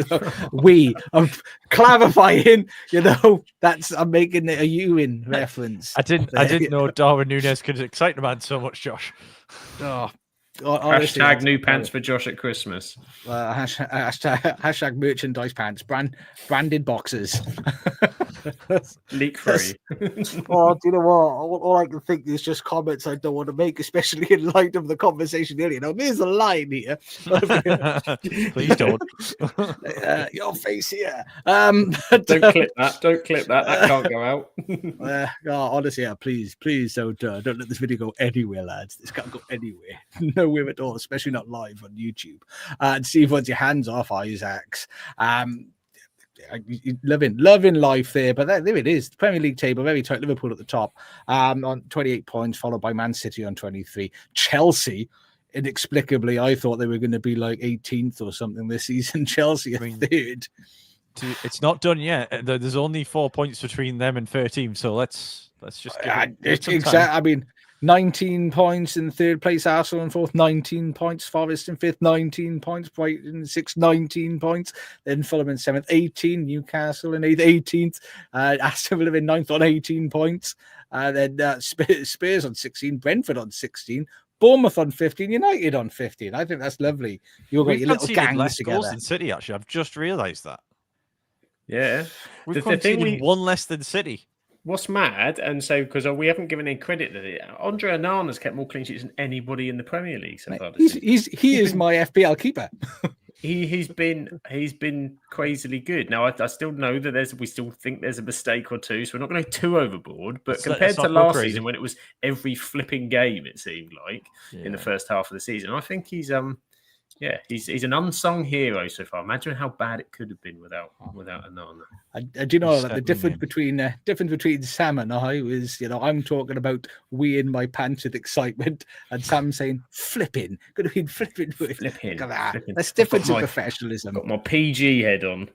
I'm clarifying, I'm making it a Ewan reference. I didn't know Darwin Núñez could excite a man so much, Josh. Honestly, hashtag new pants for Josh at Christmas. Hashtag merchandise pants, branded boxes. Leak free. Do you know what? All I can think is just comments I don't want to make, especially in light of the conversation earlier. Now, there's a line here. Please don't. Your face here. Don't clip that. Don't clip that. That can't go out. Honestly, please don't let this video go anywhere, lads. This can't go anywhere. Nowhere at all, especially not live on YouTube. And Steve wants your hands off Isaacs. Loving life there, but there it is. The Premier League table, very tight. Liverpool at the top on 28 points, followed by Man City on 23. Chelsea, inexplicably, I thought they were going to be like 18th or something this season. Chelsea are 3rd. It's not done yet. There's only 4 points between them and 13, so let's just give it some time. 19 points in 3rd place, Arsenal in 4th, 19 points, Forest in 5th, 19 points, Brighton in 6th, 19 points, then Fulham in 7th, 18, Newcastle in 8th, 18th, Aston Villa in 9th on 18 points, then Spurs on 16, Brentford on 16, Bournemouth on 15, United on 15. I think that's lovely. You've got your little gangs together. Goals than City, actually. I've just realised that. Yeah. We've conceded one less than City. What's mad, and so because we haven't given any credit to it, Andre Onana's kept more clean sheets than anybody in the Premier League so far. He is my FPL keeper. he's been crazily good. Now I still know that we still think there's a mistake or two, so we're not going to go too overboard. But compared to last season, when it was every flipping game, it seemed like in the first half of the season, I think he's he's an unsung hero so far. Imagine how bad it could have been without Onana. I do know that the difference between Sam and I is, I'm talking about weeing my pants with excitement, and Sam saying flipping. Could have been flipping. Flipping. Look at that. That's difference in professionalism. Got my PG head on.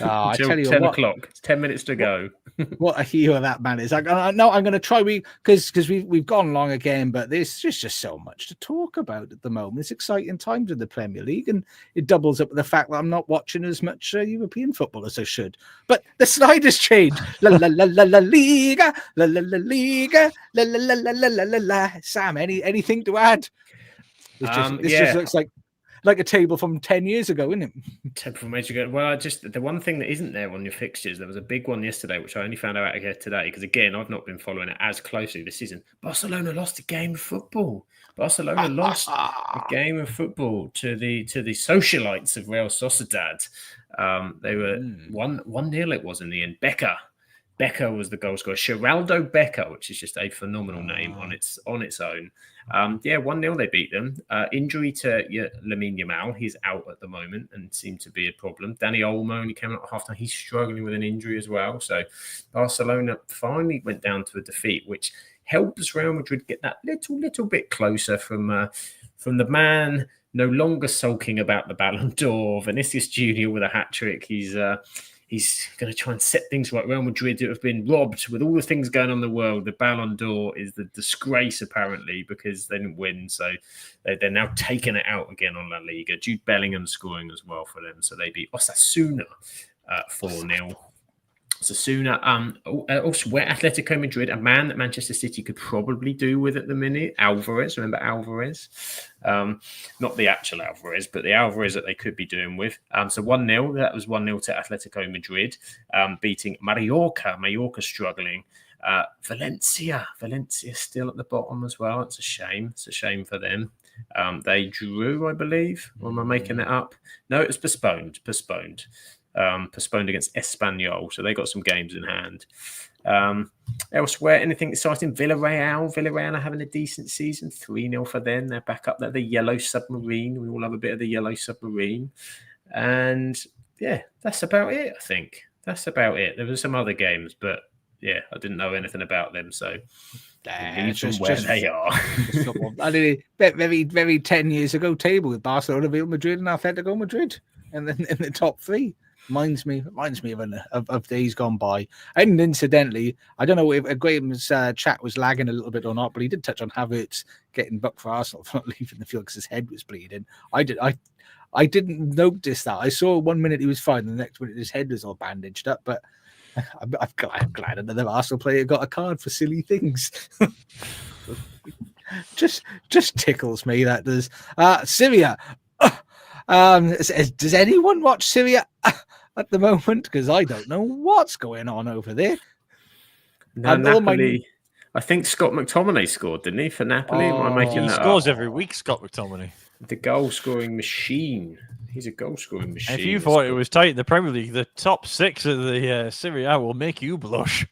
I tell you 10 o'clock. It's 10 minutes to go. What a hero that man is. I'm going to try because we've gone long again, but there's just so much to talk about at the moment. It's exciting times in the Premier League, and it doubles up with the fact that I'm not watching as much European football as I should. But the slide has changed. La la la la la Liga, la la la Liga, la la la la la la la. Sam, anything to add? This just looks like a table from 10 years ago, isn't it? Table from years ago. Well, the one thing that isn't there on your fixtures, there was a big one yesterday, which I only found out again today, because again, I've not been following it as closely this season. Barcelona lost a game of football. Barcelona lost a game of football to the socialites of Real Sociedad. They were 1-0 it was in the end. Becker was the goal scorer. Geraldo Becker, which is just a phenomenal name on its own. 1-0 they beat them. Injury to Lamine Yamal. He's out at the moment and seemed to be a problem. Danny Olmo only came out at halftime. He's struggling with an injury as well. So Barcelona finally went down to a defeat, which helps Real Madrid get that little bit closer from the man no longer sulking about the Ballon d'Or. Vinicius Junior with a hat-trick. He's going to try and set things right. Real Madrid have been robbed with all the things going on in the world. The Ballon d'Or is the disgrace, apparently, because they didn't win. So they're now taking it out again on La Liga. Jude Bellingham scoring as well for them. So they beat Osasuna 4-0. Osasuna, also where Atletico Madrid, a man that Manchester City could probably do with at the minute, Alvarez. Remember Alvarez? Not the actual Alvarez, but the Alvarez that they could be doing with. So 1-0, that was 1-0 to Atletico Madrid, beating Mallorca. Mallorca struggling. Valencia still at the bottom as well. It's a shame. It's a shame for them. They drew, I believe. Or am I making that up? No, it was postponed against Espanyol, so they got some games in hand. Elsewhere, anything exciting? Villarreal are having a decent season, 3-0 for them. They're back up there, the Yellow Submarine. We all have a bit of the Yellow Submarine. And yeah, that's about it, I think. That's about it. There were some other games, but yeah, I didn't know anything about them, so leave them where they are. I mean, very, very 10 years ago table with Barcelona, Real Madrid and Atletico Madrid and then in the top three. Reminds me of days gone by. And incidentally, I don't know if Graham's chat was lagging a little bit or not, but he did touch on Havertz getting booked for Arsenal for not leaving the field because his head was bleeding. I didn't notice that. I saw 1 minute he was fine, and the next minute his head was all bandaged up. But I'm glad another Arsenal player got a card for silly things. just tickles me, that does. Syria. Does anyone watch Syria at the moment? Because I don't know what's going on over there. No, Napoli. I think Scott McTominay scored, didn't he, for Napoli? Am I making that scores up? every week, Scott McTominay. The goal-scoring machine. He's a goal-scoring machine. If you thought it was tight in the Premier League, the top six of the Serie A will make you blush.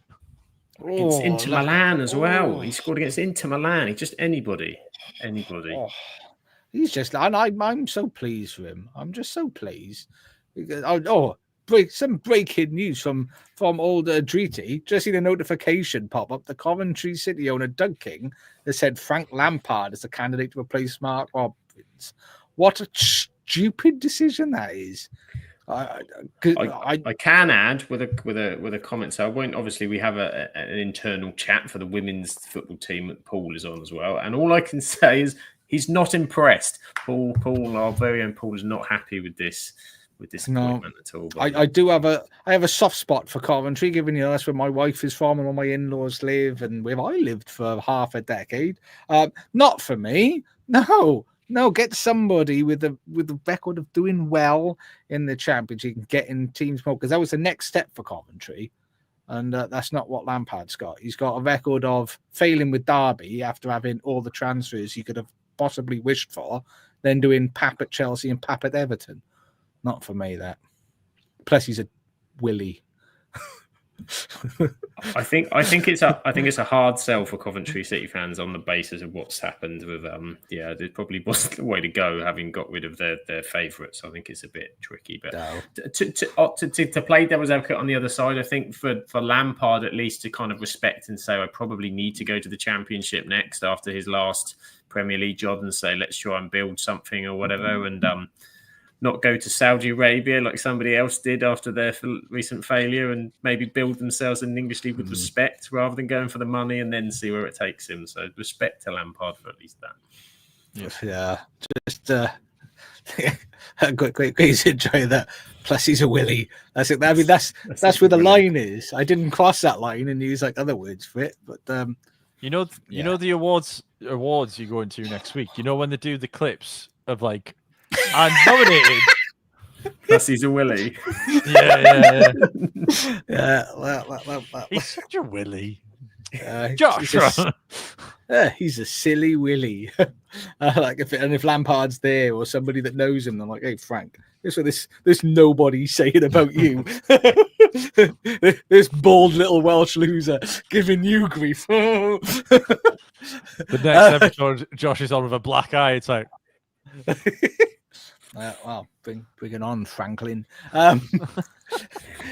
Against Inter Milan as well. He scored against Inter Milan. He's just anybody. Oh. He's just, and I'm so pleased for him. I'm just so pleased. Some breaking news from old Driti. Just seen a notification pop up. The Coventry City owner Doug King has said Frank Lampard is a candidate to replace Mark Robbins. What a stupid decision that is. I can add with a comment. So I won't. Obviously, we have an internal chat for the women's football team that Paul is on as well. And all I can say is, he's not impressed. Paul, our very own Paul, is not happy with this appointment at all. I have a soft spot for Coventry, given that's where my wife is from and where my in-laws live, and where I lived for half a decade. Not for me. No. Get somebody with a record of doing well in the Championship and getting teams more, because that was the next step for Coventry. And that's not what Lampard's got. He's got a record of failing with Derby after having all the transfers he could have possibly wished for, then doing pap at Chelsea and pap at Everton. Not for me, that. Plus, he's a Willie. I think it's a hard sell for Coventry City fans on the basis of what's happened with there probably wasn't the way to go, having got rid of their favourites. I think it's a bit tricky, but to play devil's advocate on the other side, I think for Lampard at least to kind of respect and say I probably need to go to the Championship next after his last Premier League job and say let's try and build something or whatever, and not go to Saudi Arabia like somebody else did after their recent failure, and maybe build themselves in the English League with respect rather than going for the money and then see where it takes him. So respect to Lampard for at least that. Yeah, just great enjoy that. Plus, he's a Willie. That's it. I mean, that's where the line is. I didn't cross that line and use like other words for it, but you know the awards you go into next week. You know when they do the clips of like. I'm nominated. Plus, he's a Willie. Yeah. Well. He's such a Willie. Joshua. He's a silly Willie. Like if Lampard's there or somebody that knows him, I'm like, hey Frank, this what this nobody saying about you. This bald little Welsh loser giving you grief. The next episode, Josh is on with a black eye. It's like. Well, bring on Franklin.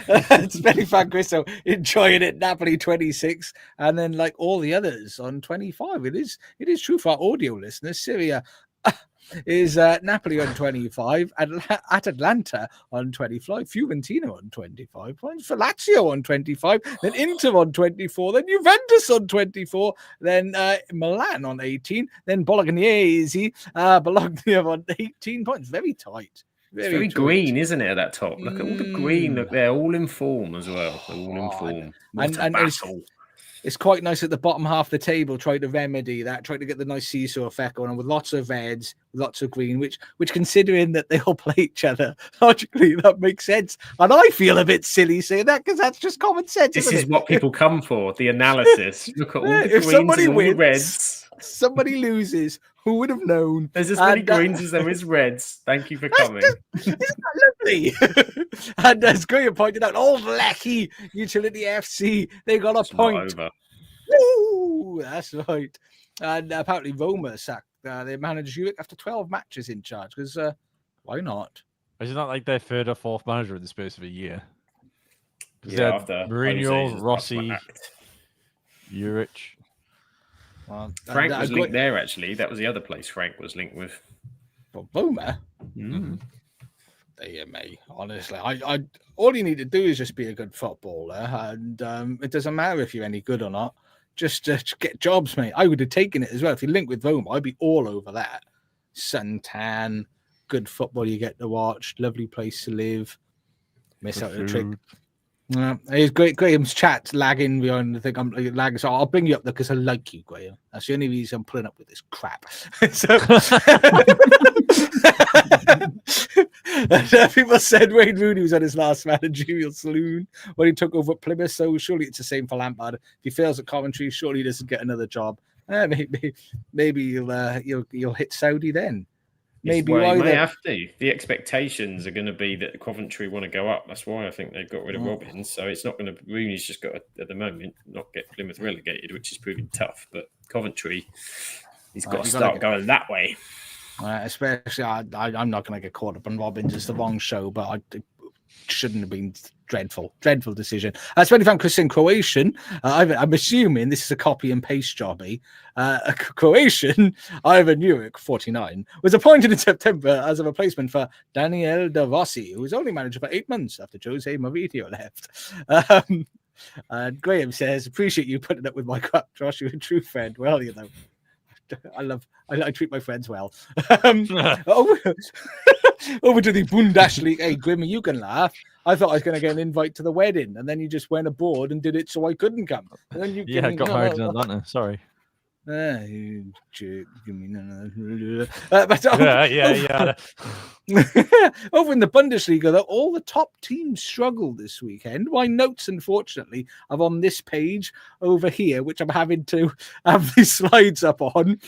It's very fun, Chris. So enjoying it. Napoli 26, and then like all the others on 25. It is true for our audio listeners. Syria is Napoli on 25, at Atlanta on 25, Fiorentina on 25 points, for Lazio on 25, then Inter on 24, then Juventus on 24, then Milan on 18, then Bolognese on 18 points. Very tight. Very green, isn't it, at that top? Look at all the green. Look, they're all in form as well. They're all in form. And it's quite nice at the bottom half of the table, trying to remedy that, trying to get the nice seesaw effect going on with lots of reds, lots of green, which considering that they all play each other, logically, that makes sense. And I feel a bit silly saying that because that's just common sense. This is what people come for, the analysis. Look at all the greens and all the reds. Somebody loses. Who would have known? There's as many greens as there is reds. Thank you for coming. Isn't that lovely? And as Graham pointed out, old Lecky Utility FC, they got a point. Not over. Woo! That's right. And apparently Roma sacked their manager Zurich after 12 matches in charge, because why not? Isn't that like their third or fourth manager in the space of a year? Yeah, after Mourinho, Rossi, Juric. Well, Frank was linked there, actually. That was the other place Frank was linked with. Well, Roma? Dear me, honestly. I all you need to do is just be a good footballer, and it doesn't matter if you're any good or not. Just get jobs, mate. I would have taken it as well. If you link with Roma, I'd be all over that. Suntan, good football you get to watch, lovely place to live. Miss out the trick. It's great. Graham's chat's lagging behind. I think I'm lagging, so I'll bring you up there because I like you, Graham. That's the only reason I'm putting up with this crap. People said Wayne Rooney was on his last managerial saloon when he took over at Plymouth, so surely it's the same for Lampard. If he fails at Coventry, surely he doesn't get another job. Maybe you'll hit Saudi then. Maybe well, you may have to. The expectations are going to be that Coventry want to go up. That's why I think they've got rid of Robbins. So it's not going to. Rooney's just got to, at the moment, not get Plymouth relegated, which is proving tough. But Coventry, he's got to start going that way. Especially, I'm not going to get caught up on Robbins. It's the wrong show, but it shouldn't have been dreadful decision. That's very fun. Chris in Croatian. I'm assuming this is a copy and paste jobby. A Croatian, Ivan Juric, 49, was appointed in September as a replacement for Daniel De Rossi, who was only manager for 8 months after Jose Mourinho left. And Graham says, "Appreciate you putting up with my crap, Josh. You're a true friend." Well, you know, I treat my friends well. Over to the Bundesliga. Hey, Grimmy, you can laugh. I thought I was going to get an invite to the wedding, and then you just went aboard and did it so I couldn't come. And then I got married in Atlanta. Sorry. You jerk. Give me but Yeah. over in the Bundesliga, though, all the top teams struggled this weekend. My notes, unfortunately, are on this page over here, which I'm having to have these slides up on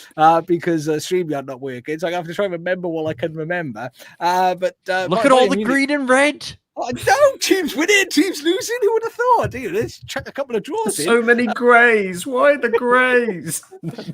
because StreamYard not working. So I have to try and remember what I can remember. Look at all the green and red. Oh, no, teams winning, teams losing. Who would have thought? Dude, let's chuck a couple of draws in. So many greys. Why the greys? But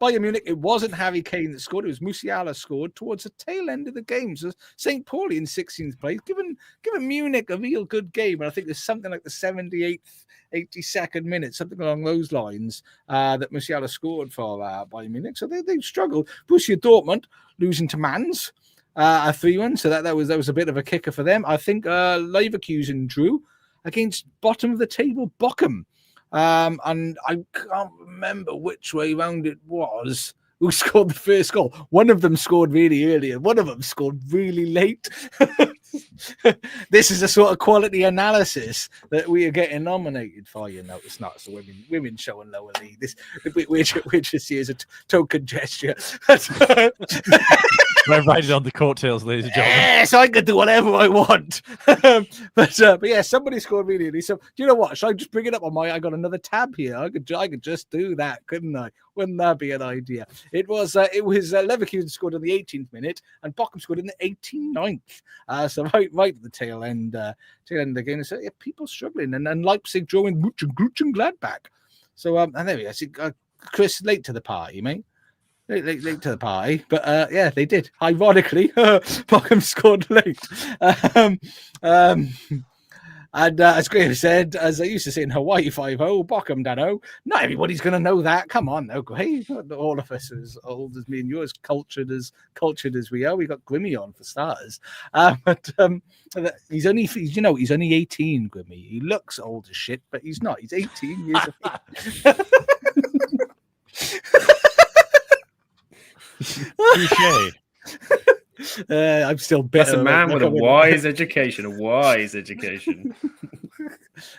Bayern Munich, it wasn't Harry Kane that scored. It was Musiala scored towards the tail end of the game. So St. Pauli in 16th place, given Munich a real good game. And I think there's something like the 78th, 82nd minute, something along those lines, that Musiala scored for Bayern Munich. So they struggled. Borussia Dortmund losing to Mainz. A 3-1, so that was a bit of a kicker for them. I think Leverkusen drew against bottom of the table Bochum, and I can't remember which way round it was. Who scored the first goal? One of them scored really early, and one of them scored really late. This is a sort of quality analysis that we are getting nominated for. You know, it's not so women showing lower league. This we're just here as a token gesture. We're riding on the coattails, ladies and gentlemen. Yes, I can do whatever I want. but yeah, somebody scored really early. So do you know what? Should I just bring it up on my? I got another tab here. I could just do that, couldn't I? Wouldn't that be an idea? It was Leverkusen scored in the 18th minute and Bochum scored in the 89th. So right at the tail end of the game. So yeah, people struggling, and Leipzig drawing Gladbach. So and there we go. See, Chris, late to the party, mate. Late to the party, but yeah, they did. Ironically, Bochum scored late. And as Graham said, as I used to say in Hawaii 5-0, Bochum Dano. Not everybody's going to know that. Come on, no, Graham. All of us as old as me and you, as cultured as we are. We got Grimmy on for starters. But he's only 18, Grimmy. He looks old as shit, but he's not. He's 18 years of Touché. I'm still bitter. That's a man with a wise education.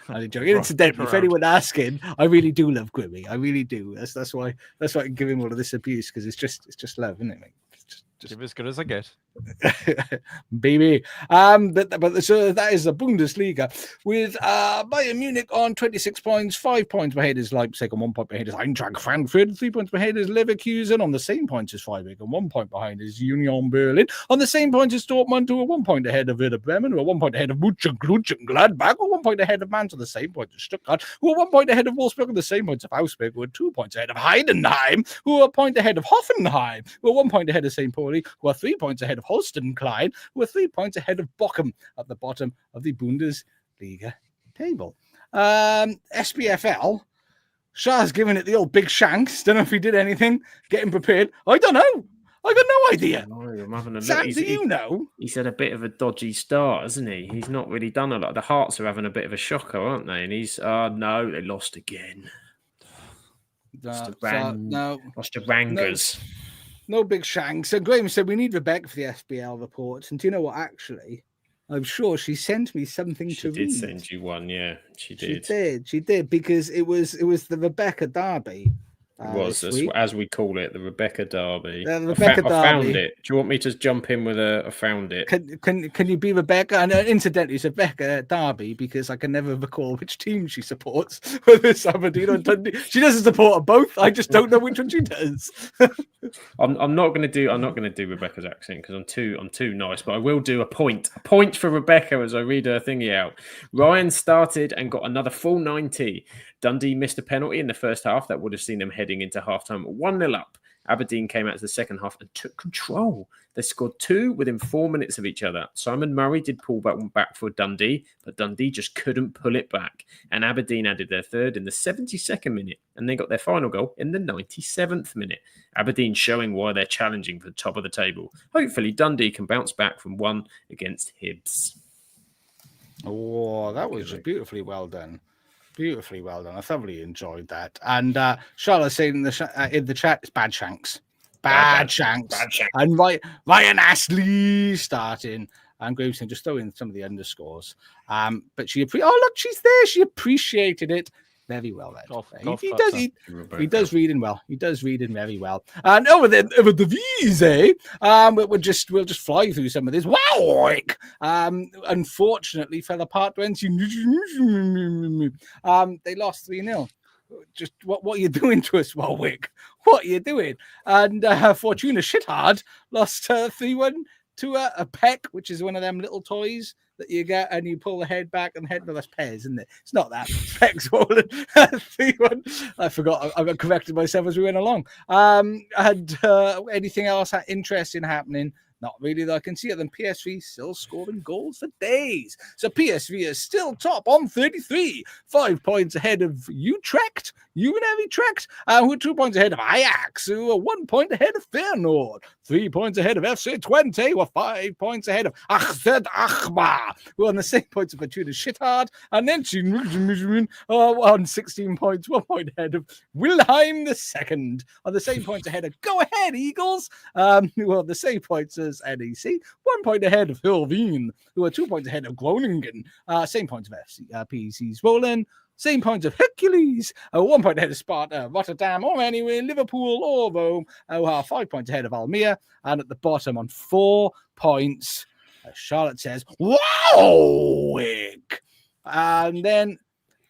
I'm joking. Incidentally, if anyone asking, I really do love Grimmy. I really do. That's why I can give him all of this abuse, because it's just love, isn't it, mate? Just as good as I get. Baby. But so that is the Bundesliga with Bayern Munich on 26 points, 5 points behind is Leipzig, and 1 point behind is Eintracht Frankfurt, 3 points behind is Leverkusen, on the same points as Freiburg, and 1 point behind is Union Berlin, on the same points as Dortmund, who are 1 point ahead of Werder Bremen, who are 1 point ahead of Gladbach, who are 1 point ahead of Mainz, on the same points as Stuttgart, who are 1 point ahead of Wolfsburg, on the same points of Augsburg, who are 2 points ahead of Heidenheim, who are a point ahead of Hoffenheim, who are 1 point ahead of St. Pauli, who are 3 points ahead of Holstein Klein, who are 3 points ahead of Bochum at the bottom of the Bundesliga table. SPFL, Shah's giving it the old big shanks. Don't know if he did anything, getting prepared. I don't know. I got no idea. I'm having a Sam, do you know? He's had a bit of a dodgy start, hasn't he? He's not really done a lot. The Hearts are having a bit of a shocker, aren't they? And he's, no, they lost again. Lost to Rangers. No big shanks. So Graham said we need Rebecca for the SPL reports. And do you know what? Actually, I'm sure she sent me something to read. She did send you one, yeah. She did. She did, because it was the Rebecca Derby. It was, as we call it, the Rebecca Derby. The Rebecca Derby. I found it. Do you want me to jump in with I found it? Can you be Rebecca? And incidentally, it's Rebecca Derby because I can never recall which team she supports, whether it's Aberdeen or Dundee. She doesn't support both. I just don't know which one she does. I'm not going to do Rebecca's accent because I'm too nice, but I will do a point for Rebecca as I read her thingy out. Ryan started and got another full 90. Dundee missed a penalty in the first half that would have seen them heading into halftime 1-0 up. Aberdeen came out to the second half and took control. They scored 2 within 4 minutes of each other. Simon Murray did pull back for Dundee, but Dundee just couldn't pull it back. And Aberdeen added their third in the 72nd minute, and they got their final goal in the 97th minute. Aberdeen showing why they're challenging for the top of the table. Hopefully Dundee can bounce back from 1 against Hibs. Oh, that was beautifully well done. Beautifully well done. I thoroughly enjoyed that. And Charlotte saying in the chat, it's bad shanks. Bad shanks. And Ryan Astley starting. And Graves saying just throw in some of the underscores. But look, she's there. She appreciated it. Very well read. Golf He clap, does. Sam. He does reading well. He does reading very well. And over the V's, we'll just fly through some of this. Wow! Unfortunately, fell apart when they lost 3-0. Just what are you doing to us, Warwick? What are you doing? And Fortuna Shithard lost 3-1 to a peck, which is one of them little toys that you get and you pull the head back and the head, well, that's Pez, isn't it? It's not that. Peck swollen. 3-1. I forgot. I got corrected myself as we went along. Anything else interesting happening? Not really that I can see it. Then PSV still scoring goals for days. So PSV is still top on 33, 5 points ahead of Utrecht, Utrecht, who are 2 points ahead of Ajax, who are 1 point ahead of Feyenoord, 3 points ahead of FC Twente, who are 5 points ahead of Achmed Achma, who are on the same points of Fortuna Sittard, and then on 16 points, 1 point ahead of Wilhelm II, on the same points ahead of Go Ahead Eagles, who are on the same points as NEC, 1 point ahead of Hilveen, who are 2 points ahead of Groningen, same points of PEC Zwolle, same points of Hercules, 1 point ahead of Sparta, Rotterdam, or anyway, Liverpool or Rome, who are 5 points ahead of Almere, and at the bottom on 4 points, Charlotte says, wow! And then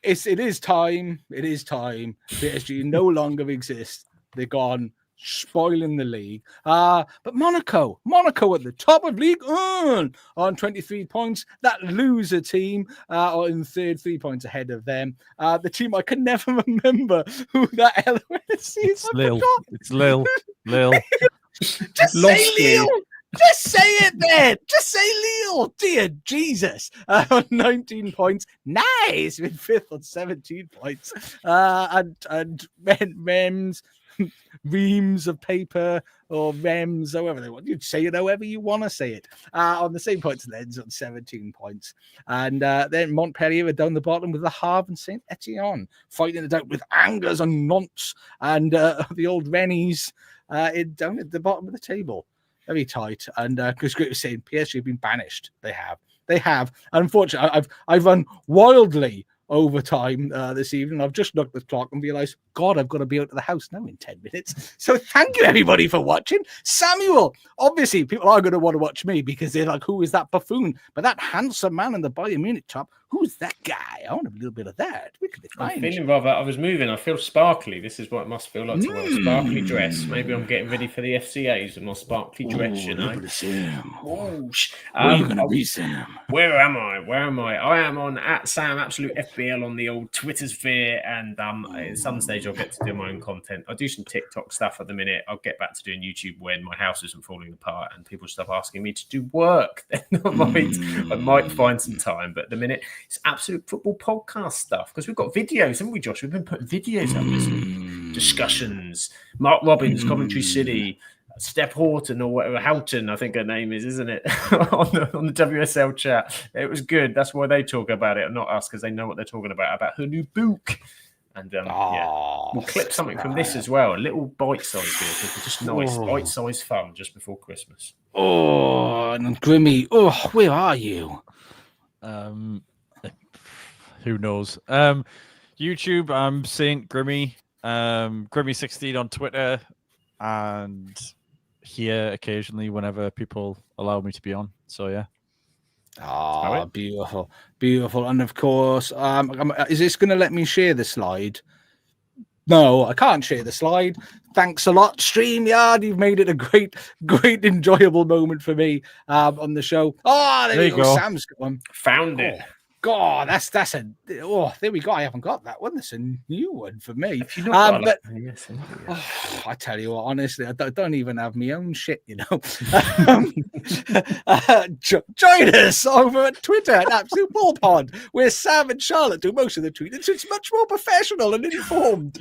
it is time. PSG no longer exists. They're gone, spoiling the league. But Monaco at the top of League One on 23 points. That loser team are in third, 3 points ahead of them. The team I can never remember who that LOS is. It's Lille. It's Lille. Just say Lille. Just say it then. Just say Lille. Dear Jesus. On 19 points. Nice. With fifth on 17 points. And Rems, reams of paper or rems, however they want. You'd say it however you want to say it. On the same points, Lens on 17 points. And then Montpellier are down the bottom with the Havre and Saint Etienne fighting it out with Angers and Nantes and the old Rennies down at the bottom of the table. Very tight. And because Great was saying PSG have been banished. They have. Unfortunately, I've run wildly over time this evening. I've just looked at the clock and realised, God, I've got to be out of the house now in 10 minutes. So thank you, everybody, for watching. Samuel, obviously, people are going to want to watch me because they're like, who is that buffoon? But that handsome man in the Bayern Munich top, who's that guy? I want a little bit of that. I'm feeling rather, I was moving, I feel sparkly. This is what it must feel like to wear a sparkly dress. Maybe I'm getting ready for the FCAs with my sparkly dress, you know. Where are you going to be, Sam? Where am I? I am on @SamAbsoluteFBL on the old Twitter sphere, and at some stage I'll get to do my own content. I do some TikTok stuff at the minute. I'll get back to doing YouTube when my house isn't falling apart and people stop asking me to do work. Then I might find some time, but at the minute it's Absolute Football podcast stuff because we've got videos, haven't we, Josh? We've been putting videos up this week. Discussions. Mark Robbins, Coventry City, Steph Horton or whatever, Houghton, I think her name is, isn't it? on the WSL chat. It was good. That's why they talk about it, not us, because they know what they're talking about her new book. And we'll clip something from this as well. A little bite-sized bit, just nice, bite-sized fun just before Christmas. Oh, and Grimmy, where are you? Who knows? YouTube, I'm Saint Grimmy, Grimmy16 on Twitter, and here occasionally whenever people allow me to be on. So yeah. Beautiful. And of course, is this going to let me share the slide? No, I can't share the slide. Thanks a lot, StreamYard. You've made it a great, enjoyable moment for me on the show. Oh, there you go. Sam's got one. Found it. God, that's there we go. I haven't got that one. That's a new one for me. I tell you what, honestly, I don't even have my own shit, you know. Join us over at Twitter at Absolute Ball Pod, where Sam and Charlotte do most of the tweeting. So it's much more professional and informed.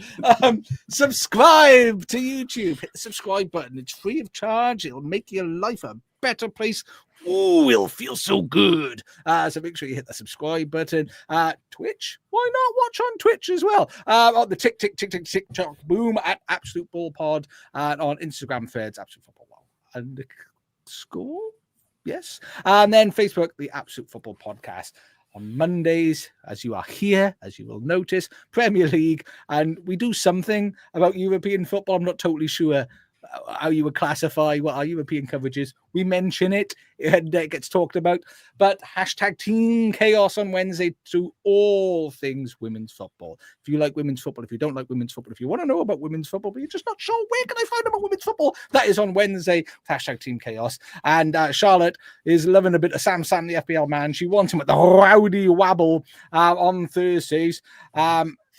Subscribe to YouTube. Hit the subscribe button. It's free of charge. It'll make your life a better place. Oh, it'll feel so good. So make sure you hit the subscribe button. Twitch, why not watch on Twitch as well? On the TikTok boom at Absolute Ball Pod, and on Instagram threads, Absolute Football _ yes. And then Facebook, the Absolute Football Podcast. On Mondays, as you are here, as you will notice, Premier League, and we do something about European football. I'm not totally sure how you would classify what our European coverage is. We mention it and it gets talked about, but hashtag Team Chaos on Wednesday to all things women's football. If you like women's football, if you don't like women's football, if you want to know about women's football, but you're just not sure where can I find about women's football, that is on Wednesday, hashtag Team Chaos. And Charlotte is loving a bit of Sam, the FPL man. She wants him at the Rowdy Wabble on Thursdays.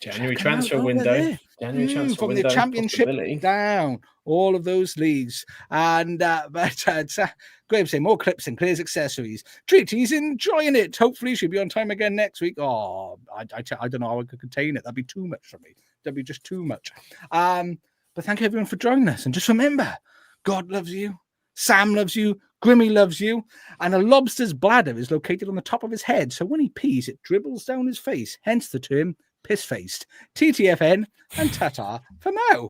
January transfer window. January transfer from window. The Championship down, all of those leagues. And Graham saying more clips and Claire's accessories. Treaty's enjoying it. Hopefully she'll be on time again next week. Oh, I don't know how I could contain it. That'd be too much for me. That'd be just too much. But thank you everyone for joining us. And just remember, God loves you. Sam loves you. Grimmy loves you. And a lobster's bladder is located on the top of his head. So when he pees, it dribbles down his face. Hence the term piss-faced. TTFN and ta-ta for now.